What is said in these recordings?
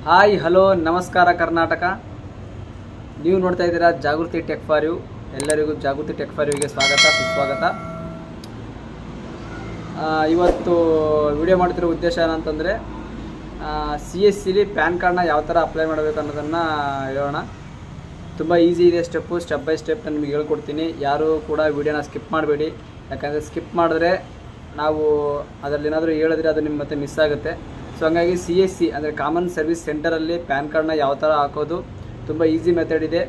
Hi hello ನಮಸ್ಕಾರ ಕರ್ನಾಟಕ. ನೀವು ನೋಡ್ತಾ ಇದ್ದೀರಾ ಜಾಗೃತಿ ಟೆಕ್ ಫಾರ್ ಯು. ಎಲ್ಲರಿಗೂ ಜಾಗೃತಿ ಟೆಕ್ ಫಾರ್ ಯುಗೆ ಸ್ವಾಗತ ಸುಸ್ವಾಗತ. ಇವತ್ತು ವಿಡಿಯೋ ಮಾಡ್ತಿರೋ ಉದ್ದೇಶ ಏನಂತಂದರೆ CSCಲಿ ಪ್ಯಾನ್ ಕಾರ್ಡ್ನ ಯಾವ ಥರ ಅಪ್ಲೈ ಮಾಡಬೇಕು ಅನ್ನೋದನ್ನು ಹೇಳೋಣ. ತುಂಬ ಈಸಿ ಇದೆ, ಸ್ಟೆಪ್ ಬೈ ಸ್ಟೆಪ್ ನಾನು ನಿಮಗೆ ಹೇಳ್ಕೊಡ್ತೀನಿ. ಯಾರೂ ಕೂಡ ವಿಡಿಯೋನ ಸ್ಕಿಪ್ ಮಾಡಬೇಡಿ, ಯಾಕಂದರೆ ಸ್ಕಿಪ್ ಮಾಡಿದ್ರೆ ನಾವು ಅದರಲ್ಲಿ ಏನಾದರೂ ಹೇಳಿದ್ರೆ ಅದು ನಿಮ್ಮ ಮತ್ತೆ ಮಿಸ್ ಆಗುತ್ತೆ. ಸೊ ಹಂಗಾಗಿ CSC ಅಂದರೆ ಕಾಮನ್ ಸರ್ವಿಸ್ ಸೆಂಟರಲ್ಲಿ ಪ್ಯಾನ್ ಕಾರ್ಡ್ನ ಯಾವ ಥರ ಹಾಕೋದು ತುಂಬ ಈಸಿ ಮೆಥಡ್ ಇದೆ.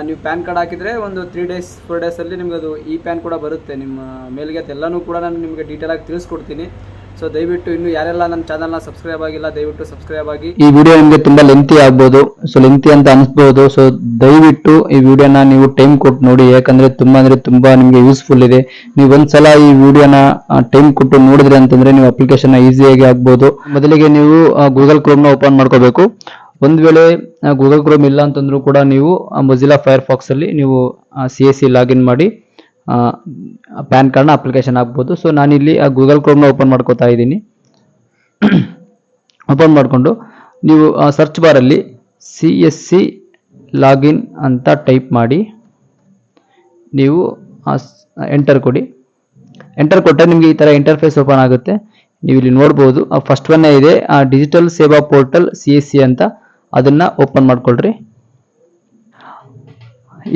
ನೀವು ಪ್ಯಾನ್ ಕಾರ್ಡ್ ಹಾಕಿದರೆ ಒಂದು 3 ಡೇಸ್ 4 ಡೇಸಲ್ಲಿ ನಿಮ್ಗೆ ಅದು ಪ್ಯಾನ್ ಕೂಡ ಬರುತ್ತೆ ನಿಮ್ಮ ಮೇಲ್ಗೆ. ಅದೆಲ್ಲನೂ ಕೂಡ ನಾನು ನಿಮಗೆ ಡೀಟೇಲಾಗಿ ತಿಳಿಸ್ಕೊಡ್ತೀನಿ. ಸೊ ದಯವಿಟ್ಟು ಇನ್ನೂ ಯಾರೆಲ್ಲ ನನ್ನ ಚಾನಲ್ನ ಸಬ್ಸ್ಕ್ರೈಬ್ ಆಗಿಲ್ಲ ದಯವಿಟ್ಟು ಸಬ್ಸ್ಕ್ರೈಬ್ ಆಗಿ. ಈ ವಿಡಿಯೋ ನಿಮಗೆ ತುಂಬಾ ಲೆಂತಿ ಆಗ್ಬೋದು, ಸೊ ಲೆಂತಿ ಅಂತ ಅನಿಸ್ಬೋದು. ಸೊ ದಯವಿಟ್ಟು ಈ ವಿಡಿಯೋನ ನೀವು ಟೈಮ್ ಕೊಟ್ಟು ನೋಡಿ, ಯಾಕಂದ್ರೆ ತುಂಬಾ ನಿಮಗೆ ಯೂಸ್ಫುಲ್ ಇದೆ. ನೀವು ಒಂದ್ಸಲ ಈ ವಿಡಿಯೋನ ಟೈಮ್ ಕೊಟ್ಟು ನೋಡಿದ್ರಿ ಅಂತಂದ್ರೆ ನೀವು ಅಪ್ಲಿಕೇಶನ್ ಈಸಿಯಾಗಿ ಆಗ್ಬೋದು. ಮೊದಲಿಗೆ ನೀವು ಗೂಗಲ್ ಕ್ರೋಮ್ ನ ಓಪನ್ ಮಾಡ್ಕೋಬೇಕು. ಒಂದ್ ವೇಳೆ ಗೂಗಲ್ ಕ್ರೋಮ್ ಇಲ್ಲ ಅಂತಂದ್ರೂ ಕೂಡ ನೀವು ಮೊಜಿಲ್ಲಾ ಫೈರ್ಫಾಕ್ಸ್ ಅಲ್ಲಿ ನೀವು CSC ಲಾಗಿನ್ ಮಾಡಿ ಪ್ಯಾನ್ ಕಾರ್ಡ್ನ ಅಪ್ಲಿಕೇಶನ್ ಆಗ್ಬೋದು. ಸೊ ನಾನಿಲ್ಲಿ ಗೂಗಲ್ ಕ್ರೋಮ್ನ ಓಪನ್ ಮಾಡ್ಕೋತಾ ಇದ್ದೀನಿ. ಓಪನ್ ಮಾಡಿಕೊಂಡು ನೀವು ಸರ್ಚ್ ಬಾರಲ್ಲಿ CSC ಲಾಗಿನ್ ಅಂತ ಟೈಪ್ ಮಾಡಿ ನೀವು ಎಂಟರ್ ಕೊಡಿ. ಎಂಟರ್ ಕೊಟ್ಟರೆ ನಿಮಗೆ ಈ ಥರ ಇಂಟರ್ಫೇಸ್ ಓಪನ್ ಆಗುತ್ತೆ. ನೀವು ಇಲ್ಲಿ ನೋಡ್ಬೋದು ಫಸ್ಟ್ ಒನ್ ಇದೆ ಡಿಜಿಟಲ್ ಸೇವಾ ಪೋರ್ಟಲ್ CSC ಅಂತ, ಅದನ್ನ ಓಪನ್ ಮಾಡ್ಕೊಳ್ರಿ.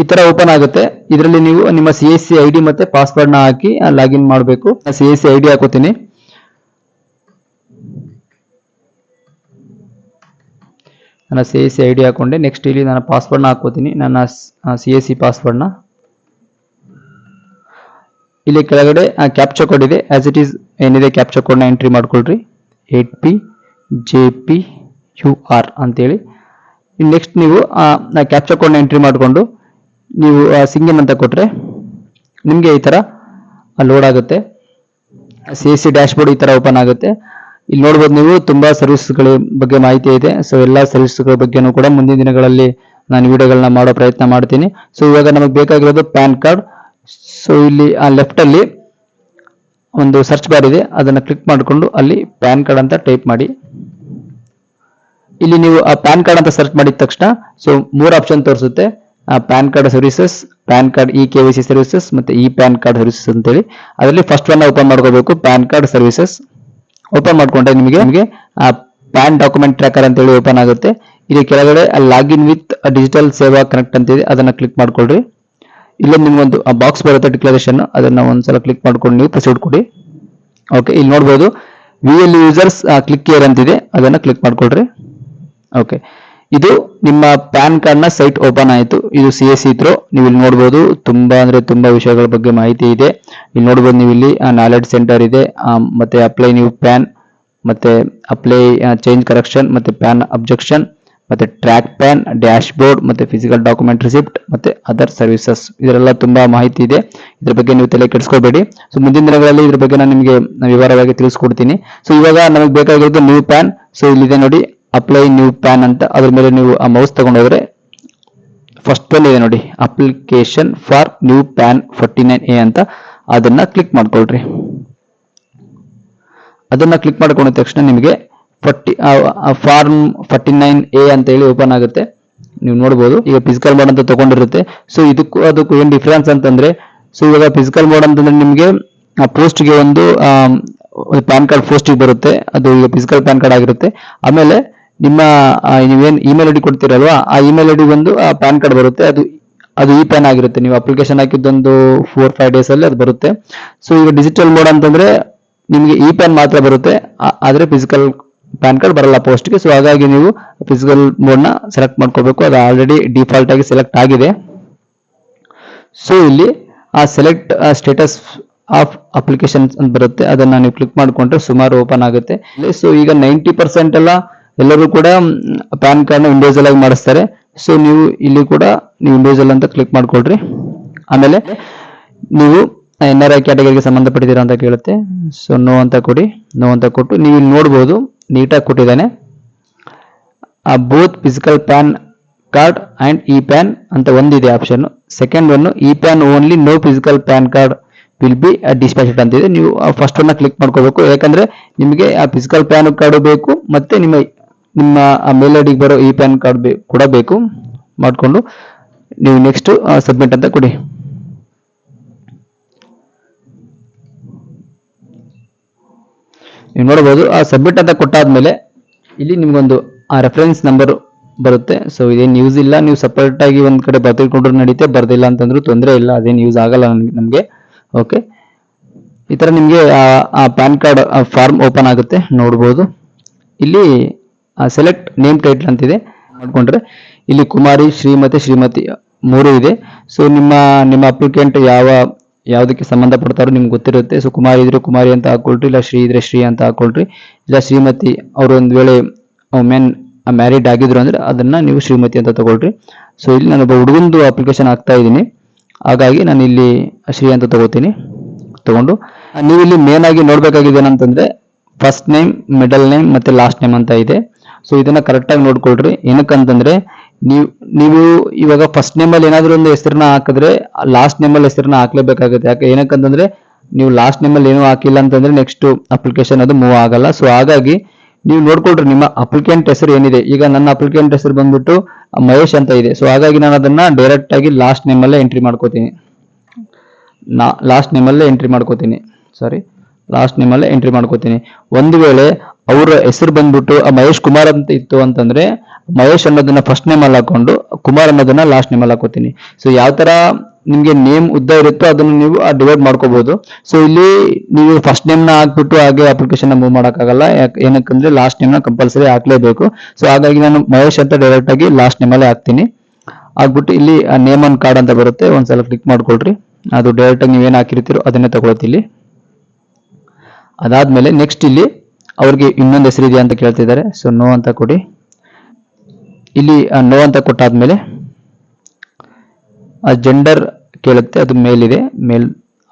ಈ ತರ ಓಪನ್ ಆಗುತ್ತೆ. ಇದರಲ್ಲಿ ನೀವು ನಿಮ್ಮ CSC ID ಮತ್ತೆ ಪಾಸ್ವರ್ಡ್ ನ ಹಾಕಿ ಲಾಗಿನ್ ಮಾಡಬೇಕು. CSC ID ಹಾಕೋತೀನಿ. ನನ್ನ CSC ID ಹಾಕೊಂಡೆ. ನೆಕ್ಸ್ಟ್ ಇಲ್ಲಿ ನಾನು ಪಾಸ್ವರ್ಡ್ ನ ಹಾಕೋತೀನಿ, ನನ್ನ CSC ಪಾಸ್ವರ್ಡ್ ನ. ಇಲ್ಲಿ ಕೆಳಗಡೆ ಕ್ಯಾಪ್ಚಾ ಕೋಡ್ ಇದೆ, ಆಸ್ ಇಟ್ ಈಸ್ ಏನಿದೆ ಕ್ಯಾಪ್ಚಾ ಕೋಡ್ ನ ಎಂಟ್ರಿ ಮಾಡ್ಕೊಳ್ರಿ. 8PJPUR ಅಂತೇಳಿ. ನೆಕ್ಸ್ಟ್ ನೀವು ಕ್ಯಾಪ್ಚಾ ಕೋಡ್ ನ ಎಂಟ್ರಿ ಮಾಡಿಕೊಂಡು ನೀವು ಸಿಂಗಿನ್ ಅಂತ ಕೊಟ್ರೆ ನಿಮಗೆ ಈ ತರ ಲೋಡ್ ಆಗುತ್ತೆ. CSC ಡ್ಯಾಶ್ ಬೋರ್ಡ್ ಈ ತರ ಓಪನ್ ಆಗುತ್ತೆ. ಇಲ್ಲಿ ನೋಡ್ಬೋದು ನೀವು ತುಂಬಾ ಸರ್ವಿಸ್ಗಳ ಬಗ್ಗೆ ಮಾಹಿತಿ ಇದೆ. ಸೊ ಎಲ್ಲಾ ಸರ್ವಿಸ್ಗಳ ಬಗ್ಗೆನೂ ಕೂಡ ಮುಂದಿನ ದಿನಗಳಲ್ಲಿ ನಾನು ವಿಡಿಯೋಗಳನ್ನ ಮಾಡೋ ಪ್ರಯತ್ನ ಮಾಡ್ತೀನಿ. ಸೊ ಇವಾಗ ನಮಗೆ ಬೇಕಾಗಿರೋದು ಪ್ಯಾನ್ ಕಾರ್ಡ್. ಸೊ ಇಲ್ಲಿ ಲೆಫ್ಟ್ ಅಲ್ಲಿ ಒಂದು ಸರ್ಚ್ ಬಾರ್ ಇದೆ, ಅದನ್ನ ಕ್ಲಿಕ್ ಮಾಡಿಕೊಂಡು ಅಲ್ಲಿ ಪ್ಯಾನ್ ಕಾರ್ಡ್ ಅಂತ ಟೈಪ್ ಮಾಡಿ. ಇಲ್ಲಿ ನೀವು ಪ್ಯಾನ್ ಕಾರ್ಡ್ ಅಂತ ಸರ್ಚ್ ಮಾಡಿದ ತಕ್ಷಣ ಸೊ 3 ಆಪ್ಷನ್ ತೋರಿಸುತ್ತೆ. PAN card services, PAN card KYC services ಮತ್ತೆ ಪ್ಯಾನ್ ಕಾರ್ಡ್ ಸರ್ವಿಸಸ್ ಅಂತೇಳಿ. ಅದರಲ್ಲಿ ಫಸ್ಟ್ ಒನ್ ಓಪನ್ ಮಾಡ್ಕೋಬೇಕು, ಪ್ಯಾನ್ ಕಾರ್ಡ್ ಸರ್ವಿಸಸ್. ಓಪನ್ ಮಾಡ್ಕೊಂಡ್ರೆ ನಿಮಗೆ ಪ್ಯಾನ್ ಡಾಕ್ಯುಮೆಂಟ್ ಟ್ರ್ಯಾಕರ್ ಅಂತೇಳಿ ಓಪನ್ ಆಗುತ್ತೆ. ಇಲ್ಲಿ ಕೆಳಗಡೆ login with digital Seva connect ಅಂತಿದೆ, ಅದನ್ನ ಕ್ಲಿಕ್ ಮಾಡ್ಕೊಳ್ರಿ. ಇಲ್ಲೊಂದು ನಿಮ್ಗೊಂದು ಬಾಕ್ಸ್ ಬರುತ್ತೆ ಡಿಕ್ಲರೇಷನ್, ಅದನ್ನ ಒಂದ್ಸಲ ಕ್ಲಿಕ್ ಮಾಡ್ಕೊಂಡು ನೀವು ಪ್ರೊಸೀಡ್ ಕೊಡಿ. ಓಕೆ, ಇಲ್ಲಿ ನೋಡ್ಬೋದು VL ಯೂಸರ್ಸ್ ಕ್ಲಿಕ್ ಹಿಯರ್ ಅಂತಿದೆ, ಅದನ್ನ ಕ್ಲಿಕ್ ಮಾಡ್ಕೊಳ್ರಿ. ಓಕೆ, ಇದು ನಿಮ್ಮ ಪ್ಯಾನ್ ಕಾರ್ಡ್ ನ ಸೈಟ್ ಓಪನ್ ಆಯಿತು. ಇದು CSC ಥ್ರೂ. ನೀವು ಇಲ್ಲಿ ನೋಡ್ಬೋದು ತುಂಬಾ ವಿಷಯಗಳ ಬಗ್ಗೆ ಮಾಹಿತಿ ಇದೆ. ಇಲ್ಲಿ ನೋಡ್ಬೋದು ನೀವು ಇಲ್ಲಿ ನಾಲೆಡ್ಜ್ ಸೆಂಟರ್ ಇದೆ, ಮತ್ತೆ ಅಪ್ಲೈ ನ್ಯೂ ಪ್ಯಾನ್, ಮತ್ತೆ ಅಪ್ಲೈ ಚೇಂಜ್ ಕರೆಕ್ಷನ್, ಮತ್ತೆ ಪ್ಯಾನ್ ಅಬ್ಜೆಕ್ಷನ್, ಮತ್ತೆ ಟ್ರ್ಯಾಕ್ ಪ್ಯಾನ್, ಡ್ಯಾಶ್ ಬೋರ್ಡ್, ಮತ್ತೆ ಫಿಸಿಕಲ್ ಡಾಕ್ಯುಮೆಂಟ್ ರಿಸಿಪ್ಟ್, ಮತ್ತೆ ಅದರ್ ಸರ್ವಿಸಸ್. ಇದರೆಲ್ಲ ತುಂಬಾ ಮಾಹಿತಿ ಇದೆ. ಇದ್ರ ಬಗ್ಗೆ ನೀವು ತಲೆ ಕೆಡಿಸ್ಕೋಬೇಡಿ. ಸೊ ಮುಂದಿನ ದಿನಗಳಲ್ಲಿ ಇದ್ರ ಬಗ್ಗೆ ನಾನು ನಿಮಗೆ ವಿವರವಾಗಿ ತಿಳಿಸ್ಕೊಡ್ತೀನಿ. ಸೊ ಇವಾಗ ನಮಗೆ ಬೇಕಾಗಿರೋದು ನ್ಯೂ ಪ್ಯಾನ್. ಸೊ ಇಲ್ಲಿದೆ ನೋಡಿ ಅಪ್ಲೈ ನ್ಯೂ ಪ್ಯಾನ್ ಅಂತ, ಅದ್ರ ಮೇಲೆ ನೀವು ಮೌಸ್ ತಗೊಂಡೋದ್ರೆ ಫಸ್ಟ್ ಒನ್ ಇದೆ ನೋಡಿ application for new PAN 49A ಅಂತ, ಅದನ್ನ ಕ್ಲಿಕ್ ಮಾಡ್ಕೊಳ್ರಿ. ಅದನ್ನ ಕ್ಲಿಕ್ ಮಾಡ್ಕೊಂಡ ತಕ್ಷಣ ನಿಮಗೆ ಫಾರ್ಮ್ 49A ಅಂತ ಹೇಳಿ ಓಪನ್ ಆಗುತ್ತೆ. ನೀವು ನೋಡ್ಬೋದು ಈಗ ಫಿಸಿಕಲ್ ಮೋಡ್ ಅಂತ ತಗೊಂಡಿರುತ್ತೆ. ಸೊ ಅದಕ್ಕೂ ಏನ್ ಡಿಫರೆನ್ಸ್ ಅಂತಂದ್ರೆ, ಸೊ ಇವಾಗ ಫಿಸಿಕಲ್ ಮೋಡ್ ಅಂತಂದ್ರೆ ನಿಮಗೆ ಪೋಸ್ಟ್ ಗೆ ಒಂದು ಪ್ಯಾನ್ ಕಾರ್ಡ್ ಪೋಸ್ಟ್ ಬರುತ್ತೆ, ಅದು ಈಗ ಫಿಸಿಕಲ್ ಪ್ಯಾನ್ ಕಾರ್ಡ್ ಆಗಿರುತ್ತೆ. ಆಮೇಲೆ ನಿಮ್ಮ ನೀವೇನ್ ಇಮೇಲ್ ID ಕೊಡ್ತೀರಲ್ವಾ, ಆ ಇಮೇಲ್ ID ಒಂದು ಪ್ಯಾನ್ ಕಾರ್ಡ್ ಬರುತ್ತೆ, ಅದು ಪ್ಯಾನ್ ಆಗಿರುತ್ತೆ. ನೀವು ಅಪ್ಲಿಕೇಶನ್ ಹಾಕಿದ್ದೊಂದು 4-5 ಡೇಸ್ ಅಲ್ಲಿ ಅದು ಬರುತ್ತೆ. ಸೊ ಈಗ ಡಿಜಿಟಲ್ ಮೋಡ್ ಅಂತಂದ್ರೆ ನಿಮಗೆ ಪ್ಯಾನ್ ಮಾತ್ರ ಬರುತ್ತೆ, ಆದ್ರೆ ಫಿಸಿಕಲ್ ಪ್ಯಾನ್ ಕಾರ್ಡ್ ಬರಲ್ಲ ಪೋಸ್ಟ್ಗೆ. ಸೊ ಹಾಗಾಗಿ ನೀವು ಫಿಸಿಕಲ್ ಮೋಡ್ ನ ಸೆಲೆಕ್ಟ್ ಮಾಡ್ಕೋಬೇಕು. ಅದು ಆಲ್ರೆಡಿ ಡಿಫಾಲ್ಟ್ ಆಗಿ ಸೆಲೆಕ್ಟ್ ಆಗಿದೆ. ಸೊ ಇಲ್ಲಿ ಸೆಲೆಕ್ಟ್ ಸ್ಟೇಟಸ್ ಆಫ್ ಅಪ್ಲಿಕೇಶನ್ಸ್ ಅಂತ ಬರುತ್ತೆ, ಅದನ್ನ ನೀವು ಕ್ಲಿಕ್ ಮಾಡ್ಕೊಂಡ್ರೆ ಸುಮಾರು ಓಪನ್ ಆಗುತ್ತೆ. ಸೊ ಈಗ 90% ಎಲ್ಲರೂ ಕೂಡ ಪ್ಯಾನ್ ಕಾರ್ಡ್ ನ ಇಂಡಿವಿಜುವಲ್ ಆಗಿ ಮಾಡಿಸ್ತಾರೆ. ಸೊ ನೀವು ಇಲ್ಲಿ ಕೂಡ ನೀವು ಇಂಡಿವಿಜುವಲ್ ಅಂತ ಕ್ಲಿಕ್ ಮಾಡ್ಕೊಳ್ರಿ. ಆಮೇಲೆ ನೀವು NRI ಕ್ಯಾಟಗರಿಗೆ ಸಂಬಂಧಪಟ್ಟಿದ್ದೀರಾ ಅಂತ ಕೇಳುತ್ತೆ. ಸೊ ನೋ ಅಂತ ಕೊಡಿ. ನೋ ಅಂತ ಕೊಟ್ಟು ನೀವು ಇಲ್ಲಿ ನೋಡ್ಬೋದು ನೀಟಾಗಿ ಕೊಟ್ಟಿದ್ದಾನೆ. Both physical PAN card and PAN ಅಂತ ಒಂದಿದೆ option. Second one PAN only, no physical PAN card will be dispatched ಅಂತಿದೆ. ನೀವು ಫಸ್ಟ್ ಒನ್ನ ಕ್ಲಿಕ್ ಮಾಡ್ಕೋಬೇಕು, ಯಾಕಂದ್ರೆ ನಿಮಗೆ ಆ ಫಿಸಿಕಲ್ ಪ್ಯಾನ್ ಕಾರ್ಡ್ ಬೇಕು ಮತ್ತೆ ನಿಮ್ಮ ಮೇಲ್ ಐ ಡಿಗೆ ಬರೋ ಈ ಪ್ಯಾನ್ ಕಾರ್ಡ್ ಕೂಡ ಬೇಕು. ಮಾಡಿಕೊಂಡು ನೀವು ನೆಕ್ಸ್ಟ್ ಸಬ್ಮಿಟ್ ಅಂತ ಕೊಡಿ. ನೀವು ನೋಡಬಹುದು ಆ ಸಬ್ಮಿಟ್ ಅಂತ ಕೊಟ್ಟಾದ್ಮೇಲೆ ಇಲ್ಲಿ ನಿಮ್ಗೊಂದು ಆ ರೆಫರೆನ್ಸ್ ನಂಬರ್ ಬರುತ್ತೆ. ಸೊ ಇದೇನು ಯೂಸ್ ಇಲ್ಲ, ನೀವು ಸಪರೇಟ್ ಆಗಿ ಒಂದ್ ಕಡೆ ಬರ್ತಿಕೊಂಡ್ರು ನಡೀತೆ, ಬರ್ದಿಲ್ಲ ಅಂತಂದ್ರೂ ತೊಂದರೆ ಇಲ್ಲ, ಅದೇನು ಯೂಸ್ ಆಗಲ್ಲ ನಮಗೆ. ಓಕೆ, ಈ ತರ ನಿಮಗೆ ಆ ಪ್ಯಾನ್ ಕಾರ್ಡ್ ಫಾರ್ಮ್ ಓಪನ್ ಆಗುತ್ತೆ. ನೋಡ್ಬೋದು ಇಲ್ಲಿ ಸೆಲೆಕ್ಟ್ ನೇಮ್ ಟೈಟ್ಲ್ ಅಂತಿದೆ. ಮಾಡ್ಕೊಂಡ್ರೆ ಇಲ್ಲಿ ಕುಮಾರಿ, ಶ್ರೀಮತಿ ಮೂರು ಇದೆ. ಸೊ ನಿಮ್ಮ ಅಪ್ಲಿಕೆಂಟ್ ಯಾವ್ದಕ್ಕೆ ಸಂಬಂಧಪಡ್ತಾರೋ ನಿಮ್ಗೆ ಗೊತ್ತಿರುತ್ತೆ. ಸೊ ಕುಮಾರಿ ಇದ್ರೆ ಕುಮಾರಿ ಅಂತ ಹಾಕೊಳ್ರಿ, ಇಲ್ಲ ಶ್ರೀ ಇದ್ರೆ ಶ್ರೀ ಅಂತ ಹಾಕೊಳ್ರಿ, ಇಲ್ಲ ಶ್ರೀಮತಿ ಅವರು ಒಂದ್ ವೇಳೆ ಮೆನ್ ಮ್ಯಾರಿಡ್ ಆಗಿದ್ರು ಅಂದ್ರೆ ಅದನ್ನ ನೀವು ಶ್ರೀಮತಿ ಅಂತ ತಗೊಳ್ರಿ. ಸೊ ಇಲ್ಲಿ ನಾನು ಒಬ್ಬ ಹುಡುಗಂದು ಅಪ್ಲಿಕೇಶನ್ ಹಾಕ್ತಾ ಇದ್ದೀನಿ, ಹಾಗಾಗಿ ನಾನು ಇಲ್ಲಿ ಶ್ರೀ ಅಂತ ತಗೊಂಡು ನೀವು ಇಲ್ಲಿ ಮೇನ್ ಆಗಿ ನೋಡ್ಬೇಕಾಗಿದೆ ಏನಂತಂದ್ರೆ ಫಸ್ಟ್ ನೇಮ್, ಮಿಡಲ್ ನೇಮ್ ಮತ್ತೆ ಲಾಸ್ಟ್ ನೇಮ್ ಅಂತ ಇದೆ. ಸೊ ಇದನ್ನ ಕರೆಕ್ಟ್ ಆಗಿ ನೋಡ್ಕೊಳ್ರಿ. ಏನಕ್ಕಂತಂದ್ರೆ ನೀವು ಇವಾಗ ಫಸ್ಟ್ ನೇಮ್ ಅಲ್ಲಿ ಏನಾದ್ರೂ ಒಂದು ಹೆಸರನ್ನ ಹಾಕಿದ್ರೆ ಲಾಸ್ಟ್ ನೇಮ್ ಅಲ್ಲಿ ಹೆಸರನ್ನ ಹಾಕ್ಲೇಬೇಕಾಗುತ್ತೆ. ಏನಕ್ಕಂತಂದ್ರೆ ನೀವು ಲಾಸ್ಟ್ ನೇಮ್ ಅಲ್ಲಿ ಏನೂ ಹಾಕಿಲ್ಲ ಅಂತಂದ್ರೆ ನೆಕ್ಸ್ಟ್ ಅಪ್ಲಿಕೇಶನ್ ಅದು ಮೂವ್ ಆಗಲ್ಲ. ಸೊ ಹಾಗಾಗಿ ನೀವು ನೋಡ್ಕೊಳ್ರಿ ನಿಮ್ಮ ಅಪ್ಲಿಕೆಂಟ್ ಹೆಸರು ಏನಿದೆ. ಈಗ ನನ್ನ ಅಪ್ಲಿಕೆಂಟ್ ಹೆಸರು ಬಂದ್ಬಿಟ್ಟು ಮಹೇಶ್ ಅಂತ ಇದೆ. ಸೊ ಹಾಗಾಗಿ ನಾನು ಅದನ್ನ ಡೈರೆಕ್ಟ್ ಆಗಿ ಲಾಸ್ಟ್ ನೇಮ್ ಅಲ್ಲೇ ಎಂಟ್ರಿ ಮಾಡ್ಕೋತೀನಿ. ಲಾಸ್ಟ್ ನೇಮ್ ಅಲ್ಲೇ ಎಂಟ್ರಿ ಮಾಡ್ಕೋತೀನಿ. ಒಂದು ವೇಳೆ ಅವರ ಹೆಸರು ಬಂದ್ಬಿಟ್ಟು ಮಹೇಶ್ ಕುಮಾರ್ ಅಂತ ಇತ್ತು ಅಂತಂದ್ರೆ ಮಹೇಶ್ ಅನ್ನೋದನ್ನ ಫಸ್ಟ್ ನೇಮ್ ಅಲ್ಲಿ ಹಾಕೊಂಡು ಕುಮಾರ್ ಅನ್ನೋದನ್ನ ಲಾಸ್ಟ್ ನೇಮ್ ಅಲ್ಲಿ ಹಾಕೋತೀನಿ. ಸೊ ಯಾವ ತರ ನಿಮ್ಗೆ ನೇಮ್ ಉದ್ದ ಇರುತ್ತೋ ಅದನ್ನು ನೀವು ಡಿವೈಡ್ ಮಾಡ್ಕೋಬಹುದು. ಸೊ ಇಲ್ಲಿ ನೀವು ಫಸ್ಟ್ ನೇಮ್ ನ ಹಾಕ್ಬಿಟ್ಟು ಹಾಗೆ ಅಪ್ಲಿಕೇಶನ್ ಮೂವ್ ಮಾಡಕ್ಕಾಗಲ್ಲ. ಏನಕ್ಕಂದ್ರೆ ಲಾಸ್ಟ್ ನೇಮ್ ನ ಕಂಪಲ್ಸರಿ ಹಾಕ್ಲೇಬೇಕು. ಸೊ ಹಾಗಾಗಿ ನಾನು ಮಹೇಶ್ ಅಂತ ಡೈರೆಕ್ಟ್ ಆಗಿ ಲಾಸ್ಟ್ ನೇಮ್ ಅಲ್ಲೇ ಹಾಕ್ತೀನಿ. ಆಗ್ಬಿಟ್ಟು ಇಲ್ಲಿ ನೇಮ್ ಆನ್ ಕಾರ್ಡ್ ಅಂತ ಬರುತ್ತೆ, ಒಂದ್ಸಲ ಕ್ಲಿಕ್ ಮಾಡ್ಕೊಳ್ರಿ. ಅದು ಡೈರೆಕ್ಟ್ ಆಗಿ ನೀವೇನ್ ಹಾಕಿರ್ತೀರೋ ಅದನ್ನೇ ತಗೊಳತ್ತಿಲ್ಲಿ. ಅದಾದ್ಮೇಲೆ ನೆಕ್ಸ್ಟ್ ಇಲ್ಲಿ ಅವ್ರಿಗೆ ಇನ್ನೊಂದು ಹೆಸರಿದೆಯಾ ಅಂತ ಕೇಳ್ತಿದ್ದಾರೆ. ಸೊ ನೋ ಅಂತ ಕೊಡಿ. ಇಲ್ಲಿ ನೋ ಅಂತ ಕೊಟ್ಟಾದ್ಮೇಲೆ ಜೆಂಡರ್ ಕೇಳುತ್ತೆ, ಅದು ಮೇಲ್ ಇದೆ.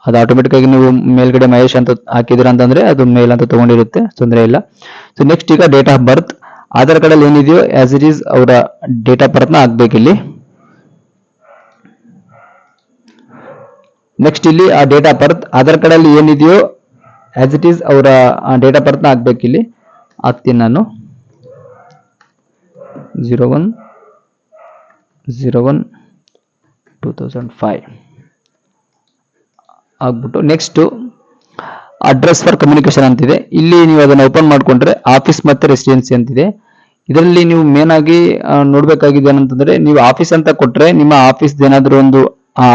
ಅದು ಆಟೋಮೆಟಿಕ್ ಆಗಿ ನೀವು ಮೇಲ್ಗಡೆ ಮಹೇಶ್ ಅಂತ ಹಾಕಿದಿರ ಅಂತಂದ್ರೆ ಅದು ಮೇಲ್ ಅಂತ ತಗೊಂಡಿರುತ್ತೆ, ತೊಂದರೆ ಇಲ್ಲ. ಸೊ ನೆಕ್ಸ್ಟ್ ಈಗ date of birth, Aadhaar card ಅಲ್ಲಿ ಏನಿದೆಯೋ ಆಸ್ ಇಟ್ ಈಸ್ ಅವರ ಡೇಟ್ ಆಫ್ ಬರ್ತ್ ನ ಹಾಕ್ಬೇಕು ಇಲ್ಲಿ. ನೆಕ್ಸ್ಟ್ ಇಲ್ಲಿ ಆ date of birth Aadhaar card ಅಲ್ಲಿ ಏನಿದೆಯೋ ಆಸ್ ಇಟ್ ಈಸ್ ಅವರ ಡೇಟ್ ಆಫ್ ಬರ್ತ್ ನ ಹಾಕ್ಬೇಕು ಇಲ್ಲಿ. ಹಾಕ್ತೀನಿ ನಾನು 01/01/2005 ಆಗ್ಬಿಟ್ಟು ನೆಕ್ಸ್ಟ್ ಅಡ್ರೆಸ್ ಫಾರ್ ಕಮ್ಯುನಿಕೇಶನ್ ಅಂತಿದೆ. ಇಲ್ಲಿ ನೀವು ಅದನ್ನ ಓಪನ್ ಮಾಡ್ಕೊಂಡ್ರೆ ಆಫೀಸ್ ಮತ್ತೆ ರೆಸಿಡೆನ್ಸಿ ಅಂತಿದೆ. ಇದರಲ್ಲಿ ನೀವು ಮೇನ್ ಆಗಿ ನೋಡ್ಬೇಕಾಗಿದೆ ಏನಂತಂದ್ರೆ ನೀವು ಆಫೀಸ್ ಅಂತ ಕೊಟ್ರೆ ನಿಮ್ಮ ಆಫೀಸ್ ಏನಾದ್ರೂ ಒಂದು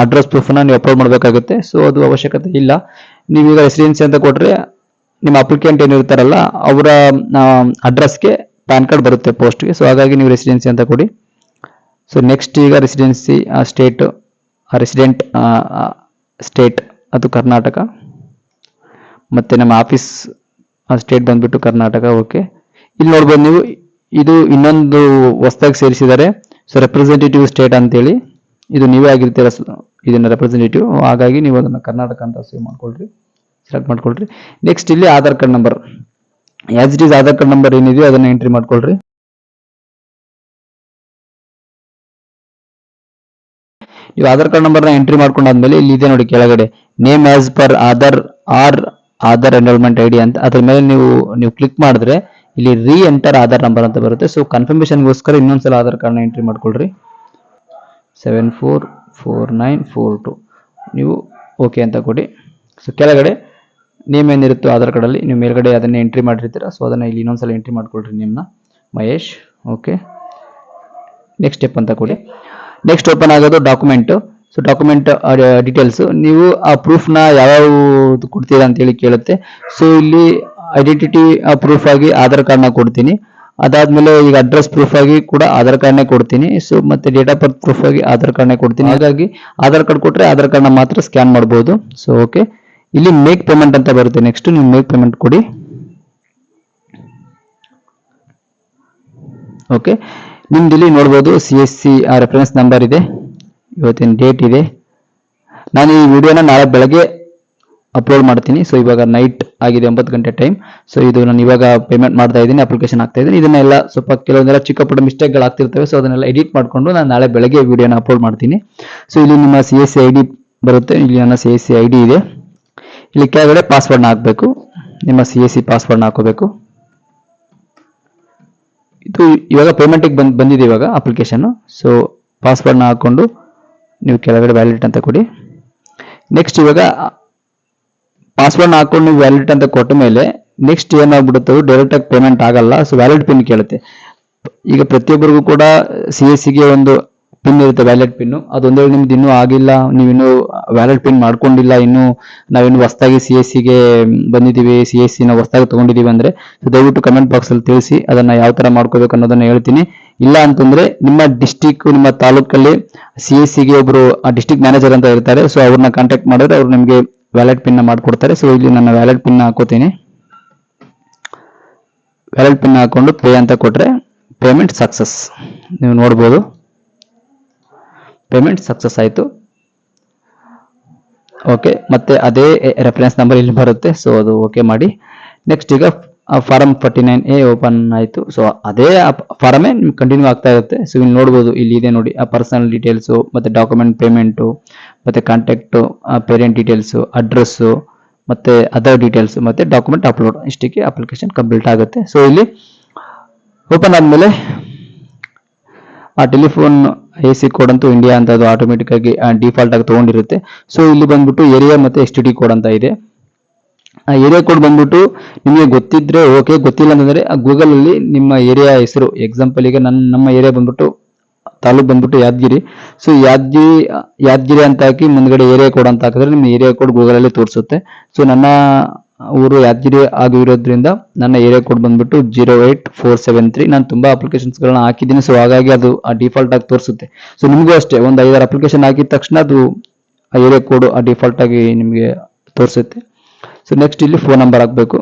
ಅಡ್ರೆಸ್ ಪ್ರೂಫ್ ನ ನೀವು ಅಪ್ಲೋಡ್ ಮಾಡಬೇಕಾಗುತ್ತೆ. ಸೊ ಅದು ಅವಶ್ಯಕತೆ ಇಲ್ಲ. ನೀವೀಗ ರೆಸಿಡೆನ್ಸಿ ಅಂತ ಕೊಟ್ರೆ ನಿಮ್ಮ ಅಪ್ಲಿಕೆಂಟ್ ಏನಿರ್ತಾರಲ್ಲ ಅವರ ಅಡ್ರೆಸ್ಗೆ ಪ್ಯಾನ್ ಕಾರ್ಡ್ ಬರುತ್ತೆ ಪೋಸ್ಟ್ಗೆ. ಸೊ ಹಾಗಾಗಿ ನೀವು ರೆಸಿಡೆನ್ಸಿ ಅಂತ ಕೊಡಿ. ಸೊ ನೆಕ್ಸ್ಟ್ ಈಗ ರೆಸಿಡೆನ್ಸಿ ರೆಸಿಡೆಂಟ್ ಸ್ಟೇಟ್ ಅದು ಕರ್ನಾಟಕ, ಮತ್ತೆ ನಮ್ಮ ಆಫೀಸ್ ಸ್ಟೇಟ್ ಬಂದ್ಬಿಟ್ಟು ಕರ್ನಾಟಕ. ಓಕೆ, ಇಲ್ಲಿ ನೋಡ್ಬೋದು ನೀವು ಇದು ಇನ್ನೊಂದು ಹೊಸದಾಗಿ ಸೇರಿಸಿದ್ದಾರೆ. ಸೊ ರೆಪ್ರೆಸೆಂಟೇಟಿವ್ ಸ್ಟೇಟ್ ಅಂತೇಳಿ, ಇದು ನೀವೇ ಆಗಿರ್ತೀರ ಇದನ್ನ ರೆಪ್ರೆಸೆಂಟೇಟಿವ್, ಹಾಗಾಗಿ ನೀವು ಅದನ್ನ ಕರ್ನಾಟಕ ಅಂತ ಸೇವ್ ಮಾಡ್ಕೊಳ್ರಿ, ಸೆಲೆಕ್ಟ್ ಮಾಡ್ಕೊಳ್ರಿ. ನೆಕ್ಸ್ಟ್ ಇಲ್ಲಿ Aadhaar card number as it is Aadhaar card number ಏನಿದೆಯೋ ಅದನ್ನ ಎಂಟ್ರಿ ಮಾಡ್ಕೊಳ್ರಿ. ನೀವು ಆಧಾರ್ ಕಾರ್ಡ್ ನಂಬರ್ ನ ಎಂಟ್ರಿ ಮಾಡ್ಕೊಂಡಾದ್ಮೇಲೆ ಇಲ್ಲಿ ಇದೆ ನೋಡಿ ಕೆಳಗಡೆ name as per Aadhaar or Aadhaar enrolment ID ಅಂತ, ಅದ್ರ ಮೇಲೆ ನೀವು ಕ್ಲಿಕ್ ಮಾಡಿದ್ರೆ ಇಲ್ಲಿ ರೀ ಎಂಟರ್ ಆಧಾರ್ ನಂಬರ್ ಅಂತ ಬರುತ್ತೆ. ಸೊ ಕನ್ಫರ್ಮೇಶನ್ಗೋಸ್ಕರ ಇನ್ನೊಂದ್ಸಲ ಆಧಾರ್ ಕಾರ್ಡ್ ನ ಎಂಟ್ರಿ ಮಾಡ್ಕೊಳ್ರಿ. 744942 ನೀವು ಓಕೆ ಅಂತ ಕೊಡಿ. ಸೊ ಕೆಳಗಡೆ ನೇಮ್ ಏನಿರುತ್ತೋ ಆಧಾರ್ ಕಾರ್ಡ್ ಅಲ್ಲಿ ನೀವು ಮೇಲ್ಗಡೆ ಅದನ್ನ ಎಂಟ್ರಿ ಮಾಡಿರ್ತೀರಾ. ಸೊ ಅದನ್ನ ಇಲ್ಲಿ ಇನ್ನೊಂದ್ಸಲ ಎಂಟ್ರಿ ಮಾಡ್ಕೊಳ್ರಿ ನೇಮ್ನ ಮಹೇಶ್. ಓಕೆ, ನೆಕ್ಸ್ಟ್ ಸ್ಟೆಪ್ ಅಂತ ಕೊಡಿ. ನೆಕ್ಸ್ಟ್ ಓಪನ್ ಆಗೋದು ಡಾಕ್ಯುಮೆಂಟ್. ಸೊ ಡಾಕ್ಯುಮೆಂಟ್ ಡೀಟೇಲ್ಸ್, ನೀವು ಆ ಪ್ರೂಫ್ ನ ಯಾವ ಕೊಡ್ತೀರಾ ಅಂತ ಹೇಳಿ ಕೇಳುತ್ತೆ. ಸೊ ಇಲ್ಲಿ ಐಡೆಂಟಿಟಿ ಪ್ರೂಫ್ ಆಗಿ ಆಧಾರ್ ಕಾರ್ಡ್ ನ ಕೊಡ್ತೀನಿ. ಅದಾದ್ಮೇಲೆ ಈಗ ಅಡ್ರೆಸ್ ಪ್ರೂಫ್ ಆಗಿ ಕೂಡ ಆಧಾರ್ ಕಾರ್ಡ್ ನೇ ಕೊಡ್ತೀನಿ. ಸೊ ಮತ್ತೆ ಡೇಟ್ ಆಫ್ ಬರ್ತ್ ಪ್ರೂಫ್ ಆಗಿ ಆಧಾರ್ ಕಾರ್ಡ್ ನೇ ಕೊಡ್ತೀನಿ. ಹಾಗಾಗಿ ಆಧಾರ್ ಕಾರ್ಡ್ ಕೊಟ್ರೆ ಆಧಾರ್ ಕಾರ್ಡ್ ನ ಮಾತ್ರ ಸ್ಕ್ಯಾನ್ ಮಾಡಬಹುದು. ಸೊ ಓಕೆ, ಇಲ್ಲಿ ಮೇಕ್ ಪೇಮೆಂಟ್ ಅಂತ ಬರುತ್ತೆ. ನೆಕ್ಸ್ಟ್ ನೀವು ಮೇಕ್ ಪೇಮೆಂಟ್ ಕೊಡಿ. ಓಕೆ, ನಿಮ್ದು ಇಲ್ಲಿ ನೋಡ್ಬೋದು CSC ರೆಫರೆನ್ಸ್ ನಂಬರ್ ಇದೆ, ಇವತ್ತಿನ ಡೇಟ್ ಇದೆ. ನಾನು ಈ ವಿಡಿಯೋನ ನಾಳೆ ಬೆಳಗ್ಗೆ ಅಪ್ಲೋಡ್ ಮಾಡ್ತೀನಿ. ಸೊ ಇವಾಗ ನೈಟ್ ಆಗಿದೆ, 9 ಗಂಟೆ ಟೈಮ್. ಸೊ ಇದು ನಾನು ಇವಾಗ ಪೇಮೆಂಟ್ ಮಾಡ್ತಾ ಇದ್ದೀನಿ, ಅಪ್ಲಿಕೇಶನ್ ಆಗ್ತಾ ಇದ್ದೀನಿ. ಇದನ್ನೆಲ್ಲ ಸ್ವಲ್ಪ ಕೆಲವೊಂದೆಲ್ಲ ಚಿಕ್ಕ ಪುಟ್ಟ ಮಿಸ್ಟೇಕ್ಗಳು ಆಗ್ತಿರ್ತವೆ. ಸೊ ಅದನ್ನೆಲ್ಲ ಎಡಿಟ್ ಮಾಡ್ಕೊಂಡು ನಾನು ನಾಳೆ ಬೆಳಗ್ಗೆ ವಿಡಿಯೋನ ಅಪ್ಲೋಡ್ ಮಾಡ್ತೀನಿ. ಸೊ ಇಲ್ಲಿ ನಿಮ್ಮ CSC ID ಬರುತ್ತೆ. ಇಲ್ಲಿ ನನ್ನ CSC ID ಇದೆ. ಇಲ್ಲಿ ಕೆಳಗಡೆ ಪಾಸ್ವರ್ಡ್ನ ಹಾಕಬೇಕು, ನಿಮ್ಮ CSC ಪಾಸ್ವರ್ಡ್ನ ಹಾಕೋಬೇಕು. ಇದು ಇವಾಗ ಪೇಮೆಂಟಿಗೆ ಬಂದಿದೆ ಇವಾಗ ಅಪ್ಲಿಕೇಶನ್. ಸೊ ಪಾಸ್ವರ್ಡ್ನ ಹಾಕೊಂಡು ನೀವು ಕೆಳಗಡೆ ವ್ಯಾಲಿಡ್ ಅಂತ ಕೊಡಿ. ನೆಕ್ಸ್ಟ್ ಇವಾಗ ಪಾಸ್ವರ್ಡ್ನ ಹಾಕೊಂಡು ನೀವು ವ್ಯಾಲಿಡ್ ಅಂತ ಕೊಟ್ಟ ಮೇಲೆ ನೆಕ್ಸ್ಟ್ ಏನಾಗ್ಬಿಡುತ್ತೆ, ಡೈರೆಕ್ಟ್ ಆಗಿ ಪೇಮೆಂಟ್ ಆಗಲ್ಲ. ಸೊ ವ್ಯಾಲಿಡ್ ಪಿನ್ ಕೇಳುತ್ತೆ. ಈಗ ಪ್ರತಿಯೊಬ್ಬರಿಗೂ ಕೂಡ CSC ಗೆ ಒಂದು ಪಿನ್ ಇರುತ್ತೆ, ವ್ಯಾಲಿಡ್ ಪಿನ್. ಅದೊಂದು ವೇಳೆ ನಿಮ್ದು ಇನ್ನೂ ಆಗಿಲ್ಲ, ನೀವಿನ್ನೂ ವ್ಯಾಲಿಡ್ ಪಿನ್ ಮಾಡ್ಕೊಂಡಿಲ್ಲ, ಇನ್ನು ನಾವಿನ್ನು ಹೊಸದಾಗಿ CSC ಗೆ ಬಂದಿದ್ದೀವಿ, CSC ನ ಹೊಸದಾಗಿ ತಗೊಂಡಿದ್ದೀವಿ ಅಂದ್ರೆ ದಯವಿಟ್ಟು ಕಮೆಂಟ್ ಬಾಕ್ಸ್ ಅಲ್ಲಿ ತಿಳಿಸಿ, ಅದನ್ನ ಯಾವ ತರ ಮಾಡ್ಕೋಬೇಕು ಅನ್ನೋದನ್ನ ಹೇಳ್ತೀನಿ. ಇಲ್ಲ ಅಂತಂದ್ರೆ ನಿಮ್ಮ ಡಿಸ್ಟಿಕ್, ನಿಮ್ಮ ತಾಲೂಕಲ್ಲಿ CSC ಗೆ ಒಬ್ರು ಡಿಸ್ಟಿಕ್ ಮ್ಯಾನೇಜರ್ ಅಂತ ಇರ್ತಾರೆ. ಸೊ ಅವ್ರನ್ನ ಕಾಂಟ್ಯಾಕ್ಟ್ ಮಾಡಿದ್ರೆ ಅವ್ರು ನಿಮಗೆ ವ್ಯಾಲಿಡ್ ಪಿನ್ ಮಾಡ್ಕೊಡ್ತಾರೆ. ಸೊ ಇಲ್ಲಿ ನನ್ನ ವ್ಯಾಲಿಡ್ ಪಿನ್ ಹಾಕೋತೀನಿ. ವ್ಯಾಲಿಡ್ ಪಿನ್ ಹಾಕೊಂಡು ಪೇ ಅಂತ ಕೊಟ್ರೆ ಪೇಮೆಂಟ್ ಸಕ್ಸಸ್. ನೀವು ನೋಡ್ಬೋದು ಪೇಮೆಂಟ್ ಸಕ್ಸಸ್ ಆಯಿತು. ಓಕೆ, ಮತ್ತೆ ಅದೇ ರೆಫರೆನ್ಸ್ ನಂಬರ್ ಇಲ್ಲಿ ಬರುತ್ತೆ. ಸೊ ಅದು ಓಕೆ ಮಾಡಿ. ನೆಕ್ಸ್ಟ್ ಈಗ ಫಾರಂ 49A ಓಪನ್ ಆಯಿತು. ಸೊ ಅದೇ ಫಾರಮೇ ನಿಮ್ಗೆ ಕಂಟಿನ್ಯೂ ಆಗ್ತಾ ಇರುತ್ತೆ. ಸೊ ಇಲ್ಲಿ ನೋಡ್ಬೋದು, ಇಲ್ಲಿ ಇದೆ ನೋಡಿ, ಆ ಪರ್ಸನಲ್ ಡೀಟೇಲ್ಸು, ಮತ್ತೆ ಡಾಕ್ಯುಮೆಂಟ್ ಪೇಮೆಂಟು, ಮತ್ತೆ ಕಾಂಟ್ಯಾಕ್ಟು, ಪೇರೆಂಟ್ ಡೀಟೇಲ್ಸು, ಅಡ್ರೆಸ್ಸು, ಮತ್ತೆ ಅದರ್ ಡೀಟೇಲ್ಸ್, ಮತ್ತೆ ಡಾಕ್ಯುಮೆಂಟ್ ಅಪ್ಲೋಡ್. ಇಷ್ಟಕ್ಕೆ ಅಪ್ಲಿಕೇಶನ್ ಕಂಪ್ಲೀಟ್ ಆಗುತ್ತೆ. ಸೊ ಇಲ್ಲಿ ಓಪನ್ ಆದಮೇಲೆ ಆ ಟೆಲಿಫೋನ್ AC ಕೋಡ್ ಅಂತೂ ಇಂಡಿಯಾ ಅಂತ ಅದು ಆಟೋಮೆಟಿಕ್ ಆಗಿ ಡಿಫಾಲ್ಟ್ ಆಗಿ ತಗೊಂಡಿರುತ್ತೆ. ಸೊ ಇಲ್ಲಿ ಬಂದ್ಬಿಟ್ಟು ಏರಿಯಾ ಮತ್ತೆ STD ಕೋಡ್ ಅಂತ ಇದೆ. ಆ ಏರಿಯಾ ಕೋಡ್ ಬಂದ್ಬಿಟ್ಟು ನಿಮಗೆ ಗೊತ್ತಿದ್ರೆ ಓಕೆ, ಗೊತ್ತಿಲ್ಲ ಅಂತಂದ್ರೆ ಆ ಗೂಗಲ್ ಅಲ್ಲಿ ನಿಮ್ಮ ಏರಿಯಾ ಹೆಸರು, ಎಕ್ಸಾಂಪಲ್ ಈಗ ನಮ್ಮ ಏರಿಯಾ ಬಂದ್ಬಿಟ್ಟು ತಾಲೂಕ್ ಬಂದ್ಬಿಟ್ಟು ಯಾದಗಿರಿ. ಸೊ ಯಾದಗಿರಿ ಅಂತ ಹಾಕಿ ಮುಂದ್ಗಡೆ ಏರಿಯಾ ಕೋಡ್ ಅಂತ ಹಾಕಿದ್ರೆ ನಿಮ್ಮ ಏರಿಯಾ ಕೋಡ್ ಗೂಗಲ್ ಅಲ್ಲಿ ತೋರಿಸುತ್ತೆ. ಸೊ ನನ್ನ ಊರು ಯಾದಗಿರಿ ಆಗಿರೋದ್ರಿಂದ ನನ್ನ ಏರಿಯಾ ಕೋಡ್ ಬಂದ್ಬಿಟ್ಟು 08473. ನಾನು ತುಂಬಾ ಅಪ್ಲಿಕೇಶನ್ಸ್ ಗಳನ್ನ ಹಾಕಿದ್ದೀನಿ. ಸೊ ಹಾಗಾಗಿ ಅದು ಡಿಫಾಲ್ಟ್ ಆಗಿ ತೋರಿಸುತ್ತೆ. ಸೊ ನಿಮಗೂ ಅಷ್ಟೇ, ಒಂದು 5-6 ಅಪ್ಲಿಕೇಶನ್ ಹಾಕಿದ ತಕ್ಷಣ ಅದು ಆ ಏರಿಯಾ ಕೋಡ್ ಡಿಫಾಲ್ಟ್ ಆಗಿ ನಿಮಗೆ ತೋರಿಸುತ್ತೆ. ಸೊ ನೆಕ್ಸ್ಟ್ ಇಲ್ಲಿ ಫೋನ್ ನಂಬರ್ ಹಾಕಬೇಕು.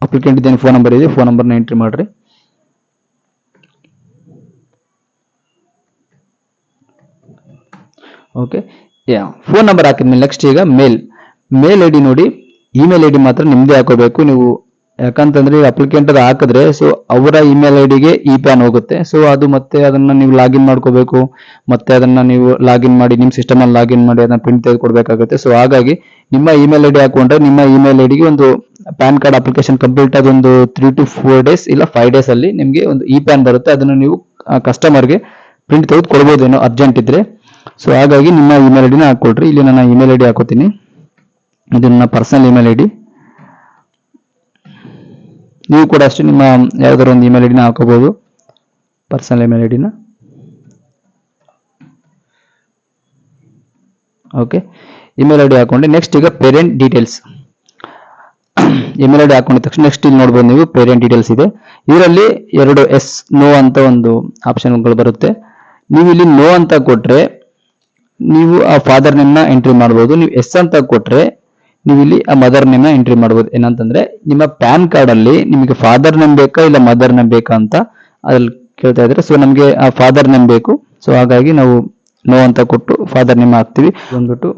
ಅಪ್ಲಿಕೆಂಟ್ ಇದೇನು ಫೋನ್ ನಂಬರ್ ಇದೆ, ಫೋನ್ ನಂಬರ್ನ ಎಂಟ್ರಿ ಮಾಡ್ರಿ. ಓಕೆ, ಫೋನ್ ನಂಬರ್ ಹಾಕಿದ್ಮೇಲೆ ನೆಕ್ಸ್ಟ್ ಈಗ ಮೇಲ್ ID ನೋಡಿ, ಇಮೇಲ್ ID ಮಾತ್ರ ನಿಮ್ದೇ ಹಾಕೋಬೇಕು ನೀವು. ಯಾಕಂತಂದ್ರೆ ಅಪ್ಲಿಕೆಂಟ್ ಅದು ಹಾಕಿದ್ರೆ ಸೊ ಅವರ ಇಮೇಲ್ ಐಡಿಗೆ ಪ್ಯಾನ್ ಹೋಗುತ್ತೆ. ಸೊ ಅದು ಮತ್ತೆ ಅದನ್ನ ನೀವು ಲಾಗಿನ್ ಮಾಡ್ಕೋಬೇಕು, ಮತ್ತೆ ಅದನ್ನ ನೀವು ಲಾಗಿನ್ ಮಾಡಿ ನಿಮ್ಮ ಸಿಸ್ಟಮ್ ಅಲ್ಲಿ ಲಾಗಿನ್ ಮಾಡಿ ಅದನ್ನ ಪ್ರಿಂಟ್ ತೆಗೆದುಕೊಡ್ಬೇಕಾಗುತ್ತೆ. ಸೊ ಹಾಗಾಗಿ ನಿಮ್ಮ ಇಮೇಲ್ ಐಡಿ ಹಾಕೊಂಡ್ರೆ ನಿಮ್ಮ ಇಮೇಲ್ ಐಡಿಗೆ ಒಂದು ಪ್ಯಾನ್ ಕಾರ್ಡ್ ಅಪ್ಲಿಕೇಶನ್ ಕಂಪ್ಲೀಟ್ ಅದೊಂದು 3 to 4 days ಇಲ್ಲ 5 days ಅಲ್ಲಿ ನಿಮಗೆ ಒಂದು ಪ್ಯಾನ್ ಬರುತ್ತೆ. ಅದನ್ನು ನೀವು ಕಸ್ಟಮರ್ಗೆ ಪ್ರಿಂಟ್ ತೆಗೆದು ಕೊಡ್ಬೋದು ಏನೋ ಅರ್ಜೆಂಟ್ ಇದ್ರೆ. ಸೊ ಹಾಗಾಗಿ ನಿಮ್ಮ ಇಮೇಲ್ ಐಡಿನ ಹಾಕೊಳ್ರಿ. ಇಲ್ಲಿ ನನ್ನ ಇಮೇಲ್ ಐಡಿ ಹಾಕೋತೀನಿ. ಇದು ನನ್ನ ಪರ್ಸನಲ್ ಇಮೇಲ್ ಐಡಿ. ನೀವು ಕೂಡ ಅಷ್ಟೇ ನಿಮ್ಮ ಯಾವ್ದಾದ್ರು ಒಂದು ಇಮೇಲ್ ಐಡಿನ ಹಾಕೋಬಹುದು, ಪರ್ಸನಲ್ ಇಮೇಲ್ ಐಡಿನ. ಓಕೆ, ಇಮೇಲ್ ಐಡಿ ಹಾಕೊಂಡೆ. ನೆಕ್ಸ್ಟ್ ಈಗ ಪೇರೆಂಟ್ ಡೀಟೇಲ್ಸ್. ಇಮೇಲ್ ಐಡಿ ಹಾಕೊಂಡಿದ ತಕ್ಷಣ ನೆಕ್ಸ್ಟ್ ಇಲ್ಲಿ ನೋಡ್ಬೋದು ನೀವು ಪೇರೆಂಟ್ ಡೀಟೇಲ್ಸ್ ಇದೆ. ಇದರಲ್ಲಿ 2 ಎಸ್ ನೋ ಅಂತ ಒಂದು ಆಪ್ಷನ್ಗಳು ಬರುತ್ತೆ. ನೀವು ಇಲ್ಲಿ ನೋ ಅಂತ ಕೊಟ್ರೆ ನೀವು ಆ ಫಾದರ್ ನೇಮ್ನ ಎಂಟ್ರಿ ಮಾಡ್ಬೋದು. ನೀವು ಎಸ್ ಅಂತ ಕೊಟ್ರೆ ನೀವು ಇಲ್ಲಿ ಆ ಮದರ್ ನೇಮ್ನ ಎಂಟ್ರಿ ಮಾಡ್ಬೋದು. ಏನಂತಂದ್ರೆ ನಿಮ್ಮ ಪ್ಯಾನ್ ಕಾರ್ಡ್ ಅಲ್ಲಿ ನಿಮಗೆ ಫಾದರ್ ನೇಮ್ ಬೇಕಾ ಇಲ್ಲ ಮದರ್ ನೇಮ್ ಬೇಕಾ ಅಂತ ಅದ್ರಲ್ಲಿ ಕೇಳ್ತಾ ಇದ್ರೆ. ಸೊ ನಮಗೆ ಆ ಫಾದರ್ ನೇಮ್ ಬೇಕು. ಸೊ ಹಾಗಾಗಿ ನಾವು ನೋ ಅಂತ ಕೊಟ್ಟು ಫಾದರ್ ನೇಮ್ ಹಾಕ್ತಿವಿ. ಬಂದ್ಬಿಟ್ಟು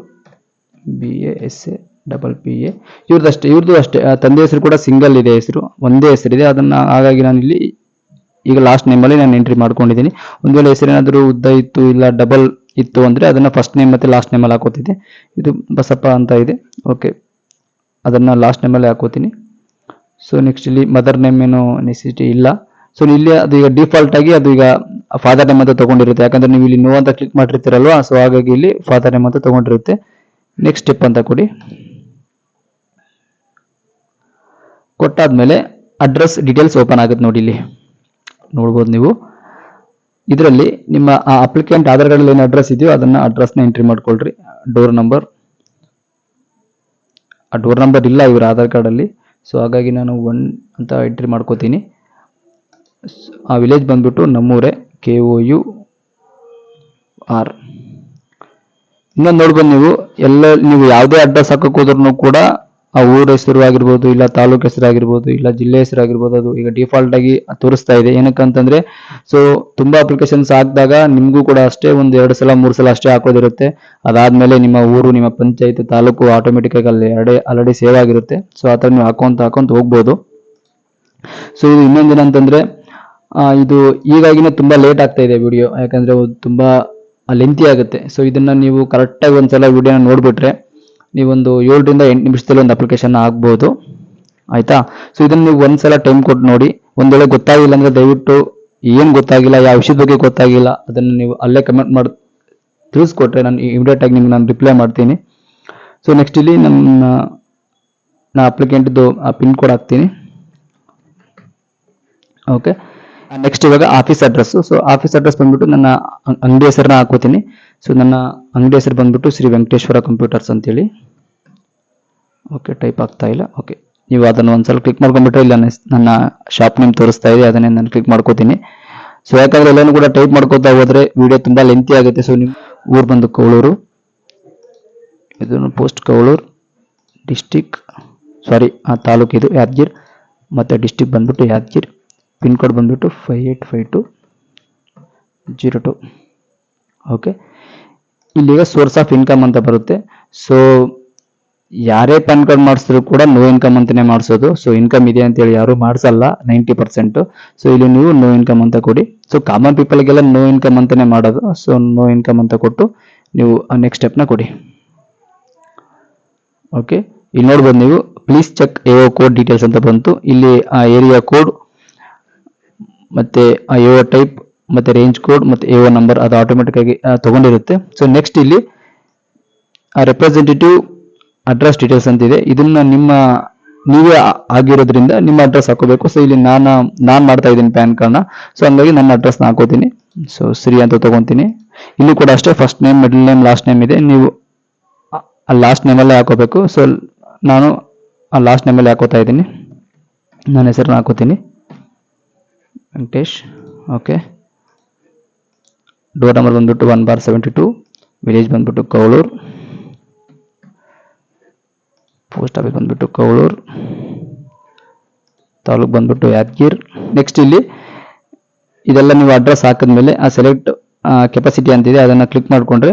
BASAPPA. ಇವ್ರದ್ದು ಅಷ್ಟೇ ತಂದೆ ಹೆಸರು ಕೂಡ ಸಿಂಗಲ್ ಇದೆ, ಹೆಸರು ಒಂದೇ ಹೆಸರಿದೆ. ಅದನ್ನ ಹಾಗಾಗಿ ನಾನು ಇಲ್ಲಿ ಈಗ ಲಾಸ್ಟ್ ನೇಮಲ್ಲಿ ನಾನು ಎಂಟ್ರಿ ಮಾಡ್ಕೊಂಡಿದ್ದೀನಿ. ಒಂದು ವೇಳೆ ಹೆಸರು ಏನಾದರೂ ಉದ್ದ ಇತ್ತು ಇಲ್ಲ ಡಬಲ್ ಇತ್ತು ಅಂದ್ರೆ ಅದನ್ನ ಫಸ್ಟ್ ನೇಮ್ ಮತ್ತೆ ಲಾಸ್ಟ್ ನೇಮಲ್ಲಿ ಹಾಕೋತಿದ್ದೆ. ಇದು ಬಸಪ್ಪ ಅಂತ ಇದೆ. ಓಕೆ, ಅದನ್ನ ಲಾಸ್ಟ್ ನೇಮಲ್ಲಿ ಹಾಕೋತೀನಿ. ಸೊ ನೆಕ್ಸ್ಟ್ ಇಲ್ಲಿ ಮದರ್ ನೇಮ್ ಏನು ನೆಸೆಸಿಟಿ ಇಲ್ಲ. ಸೊ ಇಲ್ಲಿ ಅದು ಈಗ ಡಿಫಾಲ್ಟ್ ಆಗಿ ಅದು ಈಗ ಫಾದರ್ ನೇಮ್ ಅಂತ ತಗೊಂಡಿರುತ್ತೆ. ಯಾಕಂದ್ರೆ ನೀವು ಇಲ್ಲಿ ನೋ ಅಂತ ಕ್ಲಿಕ್ ಮಾಡಿರ್ತೀರಲ್ವಾ. ಸೊ ಹಾಗಾಗಿ ಇಲ್ಲಿ ಫಾದರ್ ನೇಮ್ ಅಂತ ತಗೊಂಡಿರುತ್ತೆ. ನೆಕ್ಸ್ಟ್ ಸ್ಟೆಪ್ ಅಂತ ಕೊಡಿ. ಕೊಟ್ಟಾದ್ಮೇಲೆ ಅಡ್ರೆಸ್ ಡೀಟೇಲ್ಸ್ ಓಪನ್ ಆಗುತ್ತೆ ನೋಡಿ. ಇಲ್ಲಿ ನೋಡ್ಬೋದು ನೀವು. ಇದರಲ್ಲಿ ನಿಮ್ಮ ಅಪ್ಲಿಕೆಂಟ್ ಆಧಾರ್ ಕಾರ್ಡ್ ಏನು ಅಡ್ರೆಸ್ ಇದೆಯೋ ಅದನ್ನ ಅಡ್ರೆಸ್ನ ಎಂಟ್ರಿ ಮಾಡ್ಕೊಳ್ರಿ. ಡೋರ್ ನಂಬರ್, ಆ ಡೋರ್ ನಂಬರ್ ಇಲ್ಲ ಇವ್ರ ಆಧಾರ್ ಕಾರ್ಡ್ ಅಲ್ಲಿ. ಸೊ ಹಾಗಾಗಿ ನಾನು 1 ಅಂತ ಎಂಟ್ರಿ ಮಾಡ್ಕೋತೀನಿ. ಆ ವಿಲೇಜ್ ಬಂದ್ಬಿಟ್ಟು ನಮ್ಮೂರೇ, KOUR. ಇನ್ನೊಂದು ನೋಡ್ಬೋದು ನೀವು ಯಾವುದೇ ಅಡ್ರೆಸ್ ಹಾಕಕ್ ಹೋದ್ರೂ ಕೂಡ ಆ ಊರ ಹೆಸರು ಆಗಿರ್ಬೋದು ಇಲ್ಲ ತಾಲೂಕ್ ಹೆಸರು ಆಗಿರ್ಬೋದು ಇಲ್ಲ ಜಿಲ್ಲೆ ಹೆಸರು ಆಗಿರ್ಬೋದು ಅದು ಈಗ ಡಿಫಾಲ್ಟ್ ಆಗಿ ತೋರಿಸ್ತಾ ಇದೆ. ಏನಕ್ಕಂತಂದ್ರೆ ಸೊ ತುಂಬಾ ಅಪ್ಲಿಕೇಶನ್ಸ್ ಹಾಕಿದಾಗ ನಿಮ್ಗೂ ಕೂಡ ಅಷ್ಟೇ ಒಂದು 2 ಸಲ 3 ಸಲ ಅಷ್ಟೇ ಹಾಕೋದಿರುತ್ತೆ. ಅದಾದ್ಮೇಲೆ ನಿಮ್ಮ ಊರು, ನಿಮ್ಮ ಪಂಚಾಯತ್, ತಾಲೂಕು ಆಟೋಮೆಟಿಕ್ ಆಗಿ ಅಲ್ಲಿ ಆಲ್ರೆಡಿ ಸೇವ್ ಆಗಿರುತ್ತೆ. ಸೊ ಆ ತರ ನೀವು ಹಾಕೊಂತ ಹೋಗ್ಬೋದು. ಸೊ ಇದು ಇನ್ನೊಂದೇನಂತಂದ್ರೆ ಇದು ಈಗಾಗಿನೇ ತುಂಬಾ ಲೇಟ್ ಆಗ್ತಾ ಇದೆ ವಿಡಿಯೋ, ಯಾಕಂದ್ರೆ ತುಂಬಾ ಲೆಂತಿ ಆಗುತ್ತೆ. ಸೊ ಇದನ್ನ ನೀವು ಕರೆಕ್ಟ್ ಆಗಿ ಒಂದ್ಸಲ ವಿಡಿಯೋನ ನೋಡ್ಬಿಟ್ರೆ ನೀವೊಂದು 7 ರಿಂದ 8 ನಿಮಿಷದಲ್ಲಿ ಒಂದು ಅಪ್ಲಿಕೇಶನ್ ಆಗ್ಬೋದು. ಆಯ್ತಾ. ಸೊ ಇದನ್ನ ನೀವು ಒಂದ್ಸಲ ಟೈಮ್ ಕೊಟ್ಟು ನೋಡಿ. ಒಂದು ವೇಳೆ ಗೊತ್ತಾಗಿಲ್ಲ ಅಂದರೆ ದಯವಿಟ್ಟು ಏನು ಗೊತ್ತಾಗಿಲ್ಲ, ಯಾವ ವಿಷಯದ ಬಗ್ಗೆ ಗೊತ್ತಾಗಿಲ್ಲ ಅದನ್ನು ನೀವು ಅಲ್ಲೇ ಕಮೆಂಟ್ ಮಾಡಿ ತಿಳಿಸ್ಕೊಟ್ರೆ ನಾನು ಇಮಿಡಿಯೇಟ್ ಆಗಿ ನಿಮ್ಗೆ ನಾನು ರಿಪ್ಲೈ ಮಾಡ್ತೀನಿ. ಸೊ ನೆಕ್ಸ್ಟ್ ಇಲ್ಲಿ ನಾ ಅಪ್ಲಿಕೆಂಟ್ದು ಪಿನ್ ಕೋಡ್ ಹಾಕ್ತೀನಿ. ಓಕೆ, ನೆಕ್ಸ್ಟ್ ಇವಾಗ office address. So office address ಬಂದ್ಬಿಟ್ಟು ನನ್ನ ಅಂಗಡಿ ಹೆಸರನ್ನ ಹಾಕೋತೀನಿ. ಸೊ ನನ್ನ ಅಂಗಡಿ ಹೆಸರು ಬಂದ್ಬಿಟ್ಟು ಶ್ರೀ ವೆಂಕಟೇಶ್ವರ ಕಂಪ್ಯೂಟರ್ಸ್ ಅಂತೇಳಿ. ಓಕೆ, ಟೈಪ್ ಆಗ್ತಾ ಇಲ್ಲ. ಓಕೆ, ನೀವು ಅದನ್ನು ಒಂದ್ಸಲ ಕ್ಲಿಕ್ ಮಾಡ್ಕೊಂಡ್ಬಿಟ್ರೆ ಇಲ್ಲ ನನ್ನ ಶಾಪ್ ನೇಮ್ ತೋರಿಸ್ತಾ ಇದೆ, ಅದನ್ನೇ ನಾನು ಕ್ಲಿಕ್ ಮಾಡ್ಕೋತೀನಿ. ಸೊ ಯಾಕಂದ್ರೆ ಎಲ್ಲಾನು ಕೂಡ ಟೈಪ್ ಮಾಡ್ಕೋತಾ ಹೋದ್ರೆ ವಿಡಿಯೋ ತುಂಬಾ ಲೆಂತಿ ಆಗುತ್ತೆ. ಸೊ ನಿಮ್ಮ ಊರು ಬಂದು ಕವಳೂರು, ಇದನ್ನು ಪೋಸ್ಟ್ ಕವಳೂರು, ಡಿಸ್ಟಿಕ್ ಆ ತಾಲೂಕು ಇದು ಯಾದಗಿರಿ, ಮತ್ತು ಡಿಸ್ಟಿಕ್ ಬಂದ್ಬಿಟ್ಟು ಯಾದಗಿರಿ, ಪಿನ್ ಕೋಡ್ ಬಂದ್ಬಿಟ್ಟು 585202. ಓಕೆ, ಇಲ್ಲಿಗ ಸೋರ್ಸ್ ಆಫ್ ಇನ್ಕಮ್ ಅಂತ ಬರುತ್ತೆ. ಸೊ ಯಾರೇ ಪ್ಯಾನ್ ಕಾರ್ಡ್ ಮಾಡಿಸಿದ್ರು ಕೂಡ ನೋ ಇನ್ಕಮ್ ಅಂತಾನೆ ಮಾಡಿಸೋದು. ಸೊ ಇನ್ಕಮ್ ಇದೆ ಅಂತೇಳಿ ಯಾರು ಮಾಡಿಸಲ್ಲ 90%. ಸೊ ಇಲ್ಲಿ ನೀವು ನೋ ಇನ್ಕಮ್ ಅಂತ ಕೊಡಿ. ಸೊ ಕಾಮನ್ ಪೀಪಲ್ಗೆಲ್ಲ ನೋ ಇನ್ಕಮ್ ಅಂತಾನೆ ಮಾಡೋದು. ಸೊ ನೋ ಇನ್ಕಮ್ ಅಂತ ಕೊಟ್ಟು ನೀವು ನೆಕ್ಸ್ಟ್ ಸ್ಟೆಪ್ನ ಕೊಡಿ. ಓಕೆ, ಇಲ್ಲಿ ನೋಡ್ಬೋದು ನೀವು please check AO code details ಅಂತ ಬಂತು. ಇಲ್ಲಿ ಆ ಏರಿಯಾ ಕೋಡ್ ಮತ್ತೆ ಆ AO ಟೈಪ್ ಮತ್ತೆ ರೇಂಜ್ ಕೋಡ್ ಮತ್ತೆ AO ನಂಬರ್ ಅದು ಆಟೋಮೆಟಿಕ್ ಆಗಿ ತಗೊಂಡಿರುತ್ತೆ. ಸೊ ನೆಕ್ಸ್ಟ್ ಇಲ್ಲಿ ರೆಪ್ರೆಸೆಂಟೇಟಿವ್ ಅಡ್ರೆಸ್ ಡೀಟೇಲ್ಸ್ ಅಂತ ಇದೆ. ಇದನ್ನ ನೀವೇ ಆಗಿರೋದ್ರಿಂದ ನಿಮ್ಮ ಅಡ್ರೆಸ್ ಹಾಕೋಬೇಕು. ಸೊ ಇಲ್ಲಿ ನಾನು ಮಾಡ್ತಾ ಇದ್ದೀನಿ ಪ್ಯಾನ್ ಕಾರ್ಡ್ನ. ಸೊ ಹಂಗಾಗಿ ನನ್ನ ಅಡ್ರೆಸ್ನ ಹಾಕೋತೀನಿ. ಸೊ ಶ್ರೀ ಅಂತ ತಗೊಂತೀನಿ. ಇಲ್ಲಿ ಕೂಡ ಅಷ್ಟೇ first name, middle name, last name ಇದೆ. ನೀವು ಆ ಲಾಸ್ಟ್ ನೇಮಲ್ಲೇ ಹಾಕೋಬೇಕು. ಸೊ ನಾನು ಆ ಲಾಸ್ಟ್ ನೇಮಲ್ಲಿ ಹಾಕೋತಾ ಇದ್ದೀನಿ. ನನ್ನ ಹೆಸರನ್ನ ಹಾಕೋತೀನಿ ವೆಂಕಟೇಶ್. ಓಕೆ, ಡೋರ್ ನಂಬರ್ ಬಂದ್ಬಿಟ್ಟು 1/72, ವಿಲೇಜ್ ಬಂದ್ಬಿಟ್ಟು ಕವಳೂರು, ಪೋಸ್ಟ್ ಆಫೀಸ್ ಬಂದ್ಬಿಟ್ಟು ಕವಳೂರು, ತಾಲೂಕು ಬಂದ್ಬಿಟ್ಟು ಯಾದಗಿರಿ. ನೆಕ್ಸ್ಟ್ ಇಲ್ಲಿ ಇದೆಲ್ಲ ನೀವು ಅಡ್ರೆಸ್ ಹಾಕಿದ್ಮೇಲೆ ಆ ಸೆಲೆಕ್ಟ್ ಕೆಪಾಸಿಟಿ ಅಂತಿದೆ, ಅದನ್ನು ಕ್ಲಿಕ್ ಮಾಡಿಕೊಂಡ್ರೆ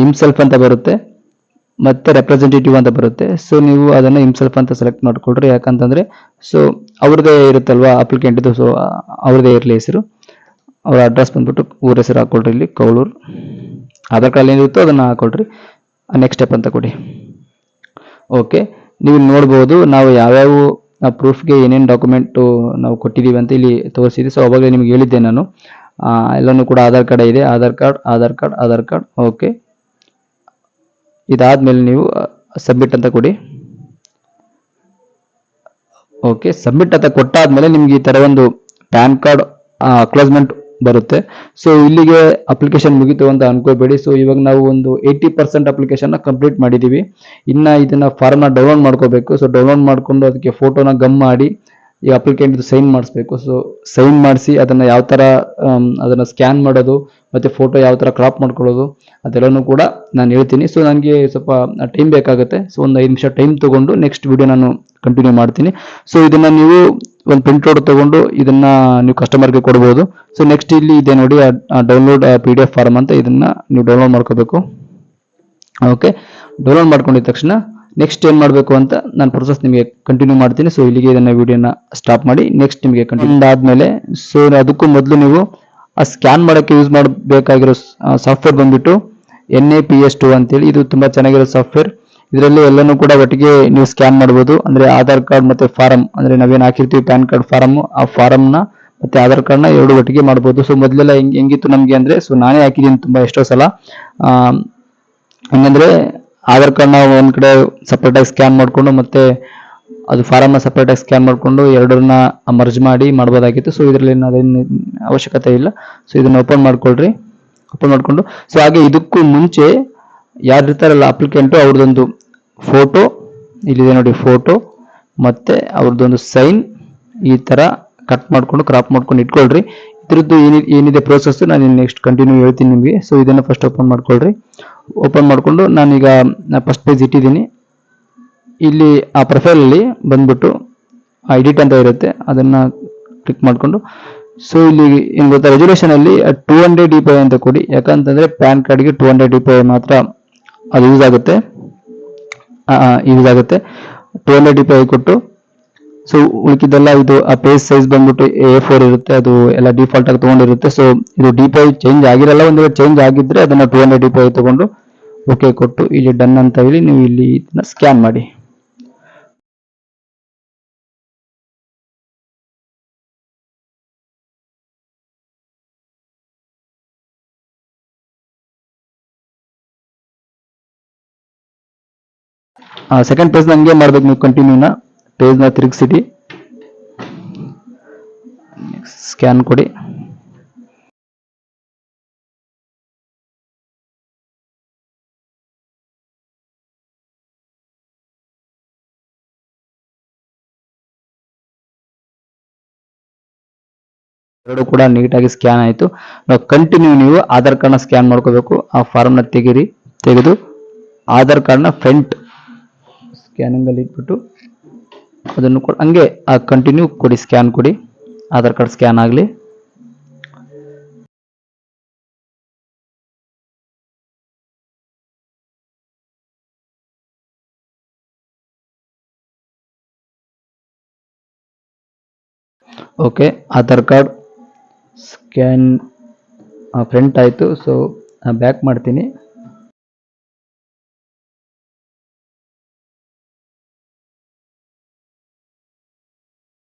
ಹಿಮ್ಸೆಲ್ಫ್ ಅಂತ ಬರುತ್ತೆ ಮತ್ತೆ ರೆಪ್ರೆಸೆಂಟೇಟಿವ್ ಅಂತ ಬರುತ್ತೆ. ಸೊ ನೀವು ಅದನ್ನು ಹಿಮ್ಸೆಲ್ಫ್ ಅಂತ ಸೆಲೆಕ್ಟ್ ಮಾಡ್ಕೊಳ್ರಿ. ಯಾಕಂತಂದ್ರೆ ಸೊ ಅವ್ರದ್ದೇ ಇರುತ್ತಲ್ವಾ ಅಪ್ಲಿಕೆಂಟ್ ಇದು. ಸೊ ಅವ್ರದ್ದೇ ಇರಲಿ ಹೆಸರು, ಅವ್ರ ಅಡ್ರೆಸ್ ಬಂದ್ಬಿಟ್ಟು ಊರ ಹೆಸರು ಹಾಕೊಳ್ರಿ. ಇಲ್ಲಿ ಕವಳೂರು, ಆಧಾರ್ ಕಾರ್ಡ್ ಏನಿರುತ್ತೋ ಅದನ್ನು ಹಾಕೊಳ್ರಿ. ನೆಕ್ಸ್ಟ್ ಸ್ಟೆಪ್ ಅಂತ ಕೊಡಿ. ಓಕೆ, ನೀವು ನೋಡ್ಬೋದು ನಾವು ಯಾವ್ಯಾವ ಪ್ರೂಫ್ಗೆ ಏನೇನು ಡಾಕ್ಯುಮೆಂಟು ನಾವು ಕೊಟ್ಟಿದ್ದೀವಿ ಅಂತ ಇಲ್ಲಿ ತೋರಿಸಿದೆ. ಸೊ ಅವಾಗಲೇ ನಿಮ್ಗೆ ಹೇಳಿದ್ದೆ ನಾನು, ಎಲ್ಲನೂ ಕೂಡ ಆಧಾರ್ ಕಾರ್ಡ್ ಇದೆ, ಆಧಾರ್ ಕಾರ್ಡ್. ಓಕೆ, ಇದಾದ್ಮೇಲೆ ನೀವು ಸಬ್ಮಿಟ್ ಅಂತ ಕೊಡಿ. ಓಕೆ, ಸಬ್ಮಿಟ್ ಅಂತ ಕೊಟ್ಟಾದ್ಮೇಲೆ ನಿಮ್ಗೆ ಈ ತರ ಒಂದು ಪ್ಯಾನ್ ಕಾರ್ಡ್ ಅಕ್ಲಾಸ್ಮೆಂಟ್ ಬರುತ್ತೆ. ಸೊ ಇಲ್ಲಿಗೆ ಅಪ್ಲಿಕೇಶನ್ ಮುಗಿತು ಅಂತ ಅನ್ಕೋಬೇಡಿ. ಸೊ ಇವಾಗ ನಾವು ಒಂದು 80% ಅಪ್ಲಿಕೇಶನ್ ಕಂಪ್ಲೀಟ್ ಮಾಡಿದೀವಿ. ಇನ್ನ ಇದನ್ನ ಫಾರ್ಮ್ನ ಡೌನ್ಲೋಡ್ ಮಾಡ್ಕೋಬೇಕು. ಸೊ ಡೌನ್ಲೋಡ್ ಮಾಡ್ಕೊಂಡು ಅದಕ್ಕೆ ಫೋಟೋನ ಗಮ್ ಮಾಡಿ ಈ ಅಪ್ಲಿಕೆಂಟ್ ಸೈನ್ ಮಾಡಿಸ್ಬೇಕು. ಸೊ ಸೈನ್ ಮಾಡಿಸಿ ಅದನ್ನ ಯಾವ ತರ ಅದನ್ನ ಸ್ಕ್ಯಾನ್ ಮಾಡೋದು ಮತ್ತೆ ಫೋಟೋ ಯಾವ ತರ ಕ್ರಾಪ್ ಮಾಡ್ಕೊಳ್ಳೋದು ಅದೆಲ್ಲನೂ ಕೂಡ ನಾನು ಹೇಳ್ತೀನಿ. ಸೊ ನನಗೆ ಸ್ವಲ್ಪ ಟೈಮ್ ಬೇಕಾಗುತ್ತೆ. ಸೊ ಒಂದು 5 ನಿಮಿಷ ಟೈಮ್ ತಗೊಂಡು ನೆಕ್ಸ್ಟ್ ವಿಡಿಯೋ ನಾನು ಕಂಟಿನ್ಯೂ ಮಾಡ್ತೀನಿ. ಸೊ ಇದನ್ನ ನೀವು ಒಂದು ಪ್ರಿಂಟ್ ಔಟ್ ತಗೊಂಡು ಇದನ್ನ ನೀವು ಕಸ್ಟಮರ್ಗೆ ಕೊಡ್ಬೋದು. ಸೊ ನೆಕ್ಸ್ಟ್ ಇಲ್ಲಿ ಇದೆ ನೋಡಿ ಡೌನ್ಲೋಡ್ PDF ಫಾರ್ಮ್ ಅಂತ, ಇದನ್ನ ನೀವು ಡೌನ್ಲೋಡ್ ಮಾಡ್ಕೋಬೇಕು. ಓಕೆ, ಡೌನ್ಲೋಡ್ ಮಾಡ್ಕೊಂಡಿದ ತಕ್ಷಣ ನೆಕ್ಸ್ಟ್ ಏನ್ ಮಾಡಬೇಕು ಅಂತ ನಾನು ಪ್ರೊಸೆಸ್ ನಿಮಗೆ ಕಂಟಿನ್ಯೂ ಮಾಡ್ತೀನಿ. ಸೊ ಇಲ್ಲಿಗೆ ಇದನ್ನ ವಿಡಿಯೋನ ಸ್ಟಾಪ್ ಮಾಡಿ ನೆಕ್ಸ್ಟ್ ನಿಮಗೆ ಕಂಟಿನ್ಯೂ ಆದ್ಮೇಲೆ ಸೊ ಅದಕ್ಕೂ ಮೊದಲು ನೀವು ಆ ಸ್ಕ್ಯಾನ್ ಮಾಡೋಕ್ಕೆ ಯೂಸ್ ಮಾಡಬೇಕಾಗಿರೋ ಸಾಫ್ಟ್ವೇರ್ ಬಂದ್ಬಿಟ್ಟು NAPS2 ಅಂತೇಳಿ. ಇದು ತುಂಬಾ ಚೆನ್ನಾಗಿರೋ ಸಾಫ್ಟ್ವೇರ್. ಇದರಲ್ಲಿ ಎಲ್ಲನೂ ಕೂಡ ಒಟ್ಟಿಗೆ ನೀವು ಸ್ಕ್ಯಾನ್ ಮಾಡ್ಬೋದು. ಅಂದ್ರೆ ಆಧಾರ್ ಕಾರ್ಡ್ ಮತ್ತೆ ಫಾರಂ, ಅಂದ್ರೆ ನಾವೇನು ಹಾಕಿರ್ತೀವಿ ಪ್ಯಾನ್ ಕಾರ್ಡ್ ಫಾರಮ್, ಆ ಫಾರಮ್ನ ಮತ್ತೆ ಆಧಾರ್ ಕಾರ್ಡ್ನ ಎರಡು ಒಟ್ಟಿಗೆ ಮಾಡ್ಬೋದು. ಸೊ ಮೊದಲೆಲ್ಲ ಹೆಂಗಿತ್ತು ನಮಗೆ ಅಂದ್ರೆ, ಸೊ ನಾನೇ ಹಾಕಿದ್ದೀನಿ ತುಂಬಾ ಎಷ್ಟೋ ಸಲ. ಹಂಗಂದ್ರೆ ಆಧಾರ್ ಕಾರ್ಡ್ನ ಒಂದ್ ಕಡೆ ಸಪ್ರೇಟ್ ಆಗಿ ಸ್ಕ್ಯಾನ್ ಮಾಡ್ಕೊಂಡು ಮತ್ತೆ ಅದು ಫಾರಮ್ನ ಸಪ್ರೇಟ್ ಆಗಿ ಸ್ಕ್ಯಾನ್ ಮಾಡ್ಕೊಂಡು ಎರಡನ್ನ ಮರ್ಜ್ ಮಾಡಿ ಮಾಡ್ಬೋದಾಗಿತ್ತು. ಸೊ ಇದರಲ್ಲಿ ಅದೇನು ಅವಶ್ಯಕತೆ ಇಲ್ಲ. ಸೊ ಇದನ್ನ ಓಪನ್ ಮಾಡ್ಕೊಳ್ರಿ. ಓಪನ್ ಮಾಡ್ಕೊಂಡು ಸೊ ಹಾಗೆ ಇದಕ್ಕೂ ಮುಂಚೆ ಯಾರು ಇರ್ತಾರಲ್ಲ ಅಪ್ಲಿಕೆಂಟು, ಅವ್ರದ್ದೊಂದು ಫೋಟೋ ಇಲ್ಲಿದೆ ನೋಡಿ, ಫೋಟೋ ಮತ್ತೆ ಅವ್ರದ್ದೊಂದು ಸೈನ್ ಈ ತರ ಕಟ್ ಮಾಡ್ಕೊಂಡು ಕ್ರಾಪ್ ಮಾಡ್ಕೊಂಡು ಇಟ್ಕೊಳ್ರಿ. ಇದ್ರದ್ದು ಏನಿದೆ ಪ್ರೋಸೆಸ್ ನಾನು ನೆಕ್ಸ್ಟ್ ಕಂಟಿನ್ಯೂ ಹೇಳ್ತೀನಿ ನಿಮಗೆ. ಸೊ ಇದನ್ನ ಫಸ್ಟ್ ಓಪನ್ ಮಾಡ್ಕೊಳ್ರಿ. ಓಪನ್ ಮಾಡ್ಕೊಂಡು ನಾನೀಗ ಫಸ್ಟ್ ಪೇಜ್ ಇಟ್ಟಿದ್ದೀನಿ. ಇಲ್ಲಿ ಆ ಪ್ರೊಫೈಲ್ ಅಲ್ಲಿ ಬಂದ್ಬಿಟ್ಟು ಎಡಿಟ್ ಅಂತ ಇರುತ್ತೆ, ಅದನ್ನ ಕ್ಲಿಕ್ ಮಾಡ್ಕೊಂಡು ಸೊ ಇಲ್ಲಿ ಏನ್ ಗೊತ್ತಾ, ರೆಸಲ್ಯೂಷನ್ ಅಲ್ಲಿ 200 dpi ಅಂತ ಕೊಡಿ. ಯಾಕಂತಂದ್ರೆ ಪ್ಯಾನ್ ಕಾರ್ಡ್ಗೆ 200 dpi ಮಾತ್ರ ಅದು ಯೂಸ್ ಆಗುತ್ತೆ. 200 dpi ಕೊಟ್ಟು ಸೊ ಉಳಿಕಿದ್ದೆಲ್ಲ ಇದು ಆ ಪೇಜ್ ಸೈಜ್ ಬಂದ್ಬಿಟ್ಟು A4 ಇರುತ್ತೆ, ಅದು ಎಲ್ಲ ಡಿಫಾಲ್ಟ್ ಆಗಿ ತಗೊಂಡಿರುತ್ತೆ. ಸೊ ಇದು dpi ಚೇಂಜ್ ಆಗಿರಲ್ಲ. ಒಂದು ವೇಳೆ ಚೇಂಜ್ ಆಗಿದ್ರೆ ಅದನ್ನ 200 dpi ತಗೊಂಡು ಓಕೆ ಕೊಟ್ಟು ಇಲ್ಲಿ ಡನ್ ಅಂತ ಹೇಳಿ ನೀವು ಇಲ್ಲಿ ಸ್ಕ್ಯಾನ್ ಮಾಡಿ. ಸೆಕೆಂಡ್ ಪೇಜ್ ಹಂಗೆ ಮಾಡ್ಬೇಕು ನೀವು ಕಂಟಿನ್ಯೂನ ಪೇಜ್ನ ತಿರುಗಿಸಿಡಿ, ಸ್ಕ್ಯಾನ್ ಕೊಡಿ. ಎರಡು ಕೂಡ ನೀಟಾಗಿ ಸ್ಕ್ಯಾನ್ ಆಯಿತು. ನಾವು ಕಂಟಿನ್ಯೂ ನೀವು ಆಧಾರ್ ಕಾರ್ಡ್ನ ಸ್ಕ್ಯಾನ್ ಮಾಡ್ಕೋಬೇಕು. ಆ ಫಾರ್ಮ್ನ ತೆಗೆದು ಆಧಾರ್ ಕಾರ್ಡ್ನ ಫ್ರಂಟ್ ಸ್ಕ್ಯಾನಿಂಗ್ ಅಲ್ಲಿ ಇಟ್ಬಿಟ್ಟು ಅದನ್ನು ಹಂಗೆ ಆ ಕಂಟಿನ್ಯೂ ಕೊಡಿ, ಸ್ಕ್ಯಾನ್ ಕೊಡಿ, ಆಧಾರ್ ಕಾರ್ಡ್ ಸ್ಕ್ಯಾನ್ ಆಗಲಿ. Okay, Aadhaar card scan front ಆಯಿತು. ಸೊ ಬ್ಯಾಕ್ ಮಾಡ್ತೀನಿ.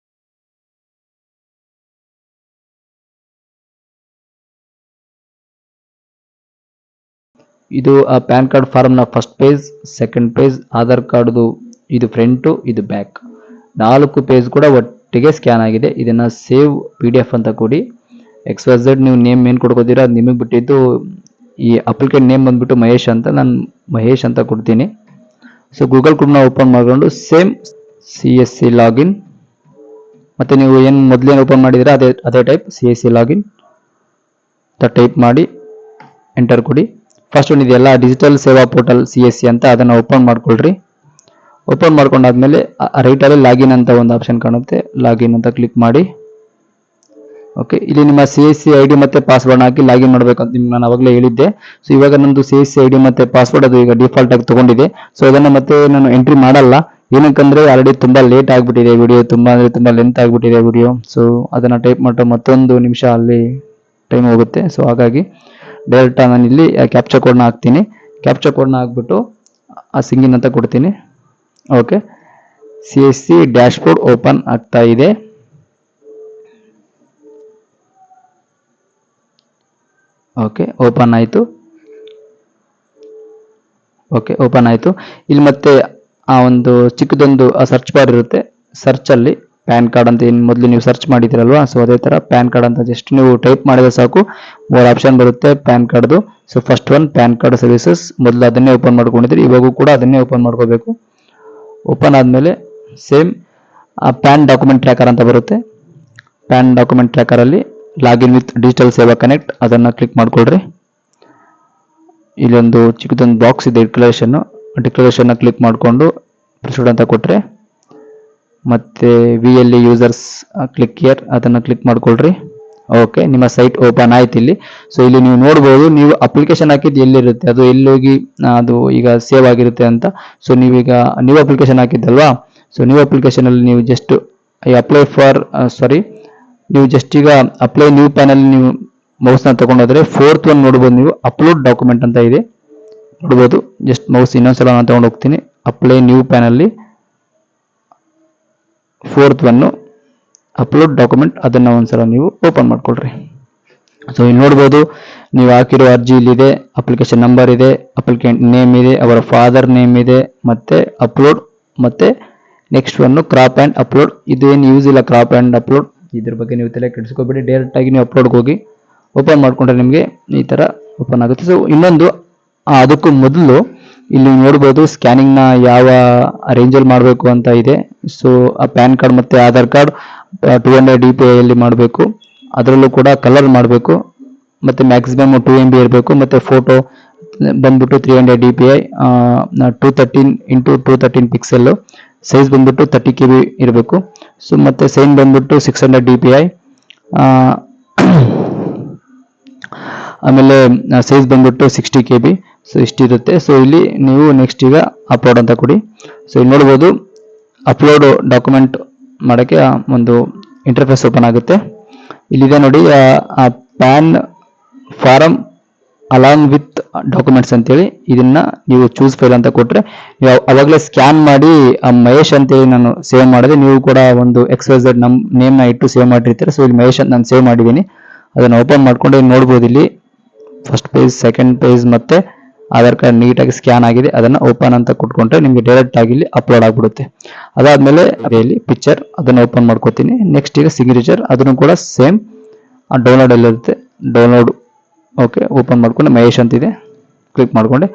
ಇದು ಆ ಪ್ಯಾನ್ ಕಾರ್ಡ್ ಫಾರ್ಮ್ನ first page, second page, Aadhaar ಕಾರ್ಡ್ದು ಇದು ಫ್ರಂಟು, ಇದು ಬ್ಯಾಕ್, 4 ಪೇಜ್ ಕೂಡ ಒಟ್ಟಿಗೆ ಸ್ಕ್ಯಾನ್ ಆಗಿದೆ. ಇದನ್ನ ಸೇವ್ PDF ಅಂತ ಕೊಡಿ. XYZ ನೀವು ನೇಮ್ ಏನು ಕೊಡ್ಕೋತೀರಾ ಅದು ನಿಮಗೆ ಬಿಟ್ಟಿದ್ದು. ಈ ಅಪ್ಲಿಕೇಟ್ ನೇಮ್ ಬಂದ್ಬಿಟ್ಟು ಮಹೇಶ್ ಅಂತ, ನಾನು ಮಹೇಶ್ ಅಂತ ಕೊಡ್ತೀನಿ. ಸೊ ಗೂಗಲ್ ಕ್ರೋಮ್ನ ಓಪನ್ ಮಾಡಿಕೊಂಡು ಸೇಮ್ CSC ಲಾಗಿನ್, ಮತ್ತೆ ನೀವು ಏನು ಮೊದಲೇನು ಓಪನ್ ಮಾಡಿದ್ರೆ ಅದೇ ಟೈಪ್ CSC ಲಾಗಿನ್ ಟೈಪ್ ಮಾಡಿ ಎಂಟರ್ ಕೊಡಿ. ಫಸ್ಟ್ ಒಂದು ಇದೆಲ್ಲ ಡಿಜಿಟಲ್ ಸೇವಾ ಪೋರ್ಟಲ್ CSC ಅಂತ, ಅದನ್ನು ಓಪನ್ ಮಾಡ್ಕೊಳ್ರಿ. ಓಪನ್ ಮಾಡ್ಕೊಂಡಾದ್ಮೇಲೆ ರೈಟಲ್ಲಿ ಲಾಗಿನ್ ಅಂತ ಒಂದು ಆಪ್ಷನ್ ಕಾಣುತ್ತೆ, ಲಾಗಿನ್ ಅಂತ ಕ್ಲಿಕ್ ಮಾಡಿ. ಓಕೆ, ಇಲ್ಲಿ ನಿಮ್ಮ CSC ID ಮತ್ತೆ ಪಾಸ್ವರ್ಡ್ ಹಾಕಿ ಲಾಗಿನ್ ಮಾಡಬೇಕಂತ ನಿಮ್ಗೆ ನಾನು ಅವಾಗಲೇ ಹೇಳಿದ್ದೆ. ಸೊ ಇವಾಗ ನಂದು CSC ID ಮತ್ತೆ ಪಾಸ್ವರ್ಡ್ ಅದು ಈಗ ಡಿಫಾಲ್ಟ್ ಆಗಿ ತಗೊಂಡಿದೆ. ಸೊ ಅದನ್ನು ಮತ್ತೆ ನಾನು ಎಂಟ್ರಿ ಮಾಡಲ್ಲ, ಏನಕ್ಕಂದ್ರೆ ಆಲ್ರೆಡಿ ತುಂಬಾ ಲೇಟ್ ಆಗಿಬಿಟ್ಟಿದೆ ವಿಡಿಯೋ, ತುಂಬಾ ಲೆಂತ್ ಆಗಿಬಿಟ್ಟಿದೆ ವಿಡಿಯೋ. ಸೊ ಅದನ್ನ ಟೈಪ್ ಮಾಡೋ ಮತ್ತೊಂದು ನಿಮಿಷ ಅಲ್ಲಿ ಟೈಮ್ ಹೋಗುತ್ತೆ. ಸೊ ಹಾಗಾಗಿ ಡೈರೆಕ್ಟ್ ನಾನು ಇಲ್ಲಿ ಕ್ಯಾಪ್ಚರ್ ಕೋಡ್ನ ಹಾಕ್ತೀನಿ. ಕ್ಯಾಪ್ಚರ್ ಕೋಡ್ನ ಹಾಕ್ಬಿಟ್ಟು ಆ ಸಿಂಗಿನ್ ಅಂತ ಕೊಡ್ತೀನಿ. ಓಕೆ, CSC ಡ್ಯಾಶ್ಬೋರ್ಡ್ ಓಪನ್ ಆಗ್ತಾ ಇದೆ. ಓಕೆ, ಓಪನ್ ಆಯಿತು. ಓಕೆ, ಓಪನ್ ಆಯಿತು. ಇಲ್ಲಿ ಮತ್ತೆ ಆ ಒಂದು ಚಿಕ್ಕದೊಂದು ಸರ್ಚ್ ಬಾರ್ ಇರುತ್ತೆ. ಸರ್ಚಲ್ಲಿ ಪ್ಯಾನ್ ಕಾರ್ಡ್ ಅಂತ ಏನು ಮೊದಲು ನೀವು ಸರ್ಚ್ ಮಾಡಿದಿರಲ್ವಾ, ಸೊ ಅದೇ ಥರ ಪ್ಯಾನ್ ಕಾರ್ಡ್ ಅಂತ ಜಸ್ಟ್ ನೀವು ಟೈಪ್ ಮಾಡಿದ್ರೆ ಸಾಕು, 3 ಆಪ್ಷನ್ ಬರುತ್ತೆ ಪ್ಯಾನ್ ಕಾರ್ಡ್ದು. So first one PAN card services, ಮೊದಲು ಅದನ್ನೇ ಓಪನ್ ಮಾಡ್ಕೊಂಡಿದ್ರಿ, ಇವಾಗೂ ಕೂಡ ಅದನ್ನೇ ಓಪನ್ ಮಾಡ್ಕೋಬೇಕು. ಓಪನ್ ಆದಮೇಲೆ ಸೇಮ್ ಪ್ಯಾನ್ ಡಾಕ್ಯುಮೆಂಟ್ ಟ್ರ್ಯಾಕರ್ ಅಂತ ಬರುತ್ತೆ. ಪ್ಯಾನ್ ಡಾಕ್ಯುಮೆಂಟ್ ಟ್ರ್ಯಾಕರಲ್ಲಿ login with digital Seva connect ಅದನ್ನು ಕ್ಲಿಕ್ ಮಾಡ್ಕೊಳ್ರಿ. ಇಲ್ಲೊಂದು ಚಿಕ್ಕದೊಂದು ಬಾಕ್ಸ್ ಇದೆ, ಡಿಕ್ಲರೇಷನ್ನ ಕ್ಲಿಕ್ ಮಾಡಿಕೊಂಡು ಪ್ರೊಸೀಡ್ ಅಂತ ಕೊಟ್ಟರೆ, ಮತ್ತೆ VLE ಯೂಸರ್ಸ್ ಕ್ಲಿಕ್ ಹಿಯರ್ ಅದನ್ನು ಕ್ಲಿಕ್ ಮಾಡ್ಕೊಳ್ರಿ. ಓಕೆ, ನಿಮ್ಮ ಸೈಟ್ ಓಪನ್ ಆಯ್ತು ಇಲ್ಲಿ. ಸೊ ಇಲ್ಲಿ ನೀವು ನೋಡ್ಬೋದು, ನೀವು ಅಪ್ಲಿಕೇಶನ್ ಹಾಕಿದ್ದು ಎಲ್ಲಿರುತ್ತೆ, ಅದು ಎಲ್ಲೋಗಿ ಅದು ಈಗ ಸೇವ್ ಆಗಿರುತ್ತೆ ಅಂತ. ಸೊ ನೀವೀಗ ನ್ಯೂ ಅಪ್ಲಿಕೇಶನ್ ಹಾಕಿದ್ದಲ್ವಾ, ಸೊ ನ್ಯೂ ಅಪ್ಲಿಕೇಶನ್ ಅಲ್ಲಿ ನೀವು ಜಸ್ಟ್ ಅಪ್ಲೈ ಫಾರ್ ನೀವು ಜಸ್ಟ್ ಈಗ ಅಪ್ಲೈ ನ್ಯೂ ಪ್ಯಾನಲ್ಲಿ ನೀವು ಮೌಸ್ನ ತಗೊಂಡೋದ್ರೆ 4th ಒನ್ ನೋಡ್ಬೋದು ನೀವು, ಅಪ್ಲೋಡ್ ಡಾಕ್ಯುಮೆಂಟ್ ಅಂತ ಇದೆ ನೋಡ್ಬೋದು. ಜಸ್ಟ್ ಮೌಸ್ ಇನ್ನೊಂದ್ಸಲ ನಾನು ತಗೊಂಡು ಹೋಗ್ತೀನಿ. ಅಪ್ಲೈ ನ್ಯೂ ಪ್ಯಾನಲ್ಲಿ 4th ಒನ್ ಅಪ್ಲೋಡ್ ಡಾಕ್ಯುಮೆಂಟ್, ಅದನ್ನು ಒಂದ್ಸಲ ನೀವು ಓಪನ್ ಮಾಡ್ಕೊಳ್ರಿ. ಸೊ ಇಲ್ಲಿ ನೋಡ್ಬೋದು ನೀವು ಹಾಕಿರೋ ಅರ್ಜಿ ಇಲ್ಲಿದೆ, ಅಪ್ಲಿಕೇಶನ್ ನಂಬರ್ ಇದೆ, ಅಪ್ಲಿಕೆಂಟ್ ನೇಮ್ ಇದೆ, ಅವರ ಫಾದರ್ ನೇಮ್ ಇದೆ, ಮತ್ತೆ ಅಪ್ಲೋಡ್, ಮತ್ತೆ next one crop and upload. ಇದು ಏನು ಯೂಸ್ ಇಲ್ಲ ಕ್ರಾಪ್ ಆ್ಯಂಡ್ ಅಪ್ಲೋಡ್, ಇದ್ರ ಬಗ್ಗೆ ನೀವು ತಲೆ ಕೆಡಿಸ್ಕೋಬೇಡಿ. ಡೈರೆಕ್ಟ್ ಆಗಿ ನೀವು ಅಪ್ಲೋಡ್ಗೆ ಹೋಗಿ ಓಪನ್ ಮಾಡ್ಕೊಂಡ್ರೆ ನಿಮಗೆ ಈ ತರ ಓಪನ್ ಆಗುತ್ತೆ. ಸೊ ಇನ್ನೊಂದು ಅದಕ್ಕೂ ಮೊದಲು ಇಲ್ಲಿ ನೋಡ್ಬೋದು ಸ್ಕ್ಯಾನಿಂಗ್ನ ಯಾವ ರೇಂಜಲ್ಲಿ ಮಾಡಬೇಕು ಅಂತ ಇದೆ. ಸೊ ಆ ಪ್ಯಾನ್ ಕಾರ್ಡ್ ಮತ್ತು ಆಧಾರ್ ಕಾರ್ಡ್ 200 DPI ಅಲ್ಲಿ ಮಾಡಬೇಕು, ಅದರಲ್ಲೂ ಕೂಡ ಕಲರ್ ಮಾಡಬೇಕು, ಮತ್ತು ಮ್ಯಾಕ್ಸಿಮಮ್ 2 MB ಇರಬೇಕು, ಮತ್ತು ಫೋಟೋ ಬಂದ್ಬಿಟ್ಟು 300 DPI 213x213 ಪಿಕ್ಸೆಲ್ಲು, ಸೈಜ್ ಬಂದ್ಬಿಟ್ಟು 30 KB ಇರಬೇಕು. ಸೊ ಮತ್ತು ಸೈನ್ ಬಂದ್ಬಿಟ್ಟು 600 DPI, ಆಮೇಲೆ ಸೈಜ್ ಬಂದ್ಬಿಟ್ಟು 60 KB. ಸೊ ಇಷ್ಟಿರುತ್ತೆ. ಸೊ ಇಲ್ಲಿ ನೀವು ನೆಕ್ಸ್ಟ್ ಈಗ ಅಪ್ಲೋಡ್ ಅಂತ ಕೊಡಿ. ಸೊ ಇಲ್ಲಿ ನೋಡ್ಬೋದು ಅಪ್ಲೋಡ್ ಡಾಕ್ಯುಮೆಂಟ್ ಮಾಡೋಕ್ಕೆ ಒಂದು ಇಂಟರ್ಫೇಸ್ ಓಪನ್ ಆಗುತ್ತೆ. ಇಲ್ಲಿದೆ ನೋಡಿ ಆ PAN form along with documents ಅಂತೇಳಿ, ಇದನ್ನ ನೀವು ಚೂಸ್ ಫೈಲ್ ಅಂತ ಕೊಟ್ಟರೆ ನೀವು ಅವಾಗಲೇ ಸ್ಕ್ಯಾನ್ ಮಾಡಿ ಮಹೇಶ್ ಅಂತೇಳಿ ನಾನು ಸೇವ್ ಮಾಡಿದೆ. ನೀವು ಕೂಡ ಒಂದು XYZ ನೇಮ್ನ ಇಟ್ಟು ಸೇವ್ ಮಾಡಿರ್ತೀರ. ಸೊ ಇಲ್ಲಿ ಮಹೇಶ್ ಅಂತ ನಾನು ಸೇವ್ ಮಾಡಿದ್ದೀನಿ. ಅದನ್ನು ಓಪನ್ ಮಾಡ್ಕೊಂಡು ನೋಡ್ಬೋದು ಇಲ್ಲಿ ಫಸ್ಟ್ ಪೇಜ್, ಸೆಕೆಂಡ್ ಪೇಜ್ ಮತ್ತೆ ಆಧಾರ್ ಕಾರ್ಡ್ ನೀಟಾಗಿ ಸ್ಕ್ಯಾನ್ ಆಗಿದೆ ಅದನ್ನ ಓಪನ್ ಅಂತ ಕೊಟ್ಕೊಂಡ್ರೆ ನಿಮಗೆ ಡೈರೆಕ್ಟ್ ಆಗಿ ಇಲ್ಲಿ ಅಪ್ಲೋಡ್ ಆಗ್ಬಿಡುತ್ತೆ. ಅದಾದ್ಮೇಲೆ ಇಲ್ಲಿ ಪಿಕ್ಚರ್ ಅದನ್ನ ಓಪನ್ ಮಾಡ್ಕೋತೀನಿ. ನೆಕ್ಸ್ಟ್ ಈಗ ಸಿಗ್ನೇಚರ್ ಅದನ್ನು ಕೂಡ ಸೇಮ್ ಡೌನ್ಲೋಡ್ ಅಲ್ಲಿ ಇರುತ್ತೆ, ಡೌನ್ಲೋಡ್ ಓಕೆ ಓಪನ್ ಮಾಡ್ಕೊಂಡು ಮಹೇಶ್ ಅಂತಿದೆ ಕ್ಲಿಕ್ ಮಾಡ್ಕೊಂಡೆ.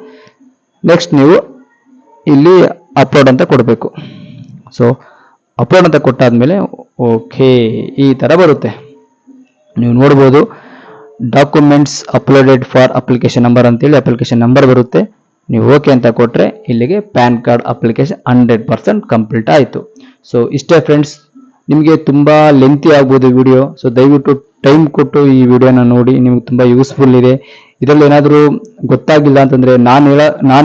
ನೆಕ್ಸ್ಟ್ ನೀವು ಇಲ್ಲಿ ಅಪ್ಲೋಡ್ ಅಂತ ಕೊಡಬೇಕು. ಸೊ ಅಪ್ಲೋಡ್ ಅಂತ ಕೊಟ್ಟಾದ್ಮೇಲೆ ಓಕೆ ಈ ತರ ಬರುತ್ತೆ. ನೀವು ನೋಡ್ಬೋದು documents uploaded for application number ಅಂತೇಳಿ ಅಪ್ಲಿಕೇಶನ್ ನಂಬರ್ ಬರುತ್ತೆ. ನೀವು ಓಕೆ ಅಂತ ಕೊಟ್ರೆ ಇಲ್ಲಿಗೆ ಪ್ಯಾನ್ ಕಾರ್ಡ್ ಅಪ್ಲಿಕೇಶನ್ 100% ಕಂಪ್ಲೀಟ್ ಆಯಿತು. ಸೊ ಇಷ್ಟೇ ಫ್ರೆಂಡ್ಸ್, ನಿಮಗೆ ತುಂಬಾ ಲೆಂತಿ ಆಗ್ಬೋದು ವಿಡಿಯೋ. ಸೊ ದಯವಿಟ್ಟು ಟೈಮ್ ಕೊಟ್ಟು ಈ ವಿಡಿಯೋನ ನೋಡಿ, ನಿಮ್ಗೆ ತುಂಬಾ ಯೂಸ್ಫುಲ್ ಇದೆ. ಇದರಲ್ಲಿ ಏನಾದರೂ ಗೊತ್ತಾಗಿಲ್ಲ ಅಂತಂದ್ರೆ ನಾನು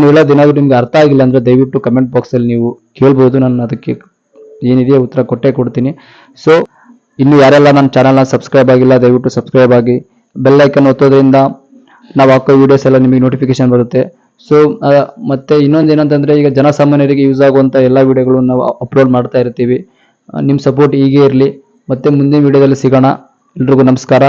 ಹೇಳೋದು ಏನಾದರೂ ನಿಮ್ಗೆ ಅರ್ಥ ಆಗಿಲ್ಲ ಅಂದ್ರೆ ದಯವಿಟ್ಟು ಕಮೆಂಟ್ ಬಾಕ್ಸ್ ಅಲ್ಲಿ ನೀವು ಕೇಳ್ಬೋದು, ನಾನು ಅದಕ್ಕೆ ಏನಿದೆಯೋ ಉತ್ತರ ಕೊಟ್ಟೇ ಕೊಡ್ತೀನಿ. ಸೊ ಇನ್ನು ಯಾರೆಲ್ಲ ನನ್ನ ಚಾನಲ್ನ ಸಬ್ಸ್ಕ್ರೈಬ್ ಆಗಿಲ್ಲ ದಯವಿಟ್ಟು ಸಬ್ಸ್ಕ್ರೈಬ್ ಆಗಿ, ಬೆಲ್ ಐಕನ್ ಒತ್ತೋದ್ರಿಂದ ನಾವು ಹಾಕೋ ವಿಡಿಯೋಸ್ ಎಲ್ಲ ನಿಮಗೆ ನೋಟಿಫಿಕೇಶನ್ ಬರುತ್ತೆ. ಸೊ ಮತ್ತೆ ಇನ್ನೊಂದು ಏನಂತಂದ್ರೆ ಈಗ ಜನಸಾಮಾನ್ಯರಿಗೆ ಯೂಸ್ ಆಗುವಂತ ಎಲ್ಲ ವಿಡಿಯೋಗಳು ನಾವು ಅಪ್ಲೋಡ್ ಮಾಡ್ತಾ ಇರ್ತೀವಿ. ನಿಮ್ಮ ಸಪೋರ್ಟ್ ಹೀಗೆ ಇರಲಿ. ಮತ್ತೆ ಮುಂದಿನ ವಿಡಿಯೋದಲ್ಲಿ ಸಿಗೋಣ. ಎಲ್ರಿಗೂ ನಮಸ್ಕಾರ.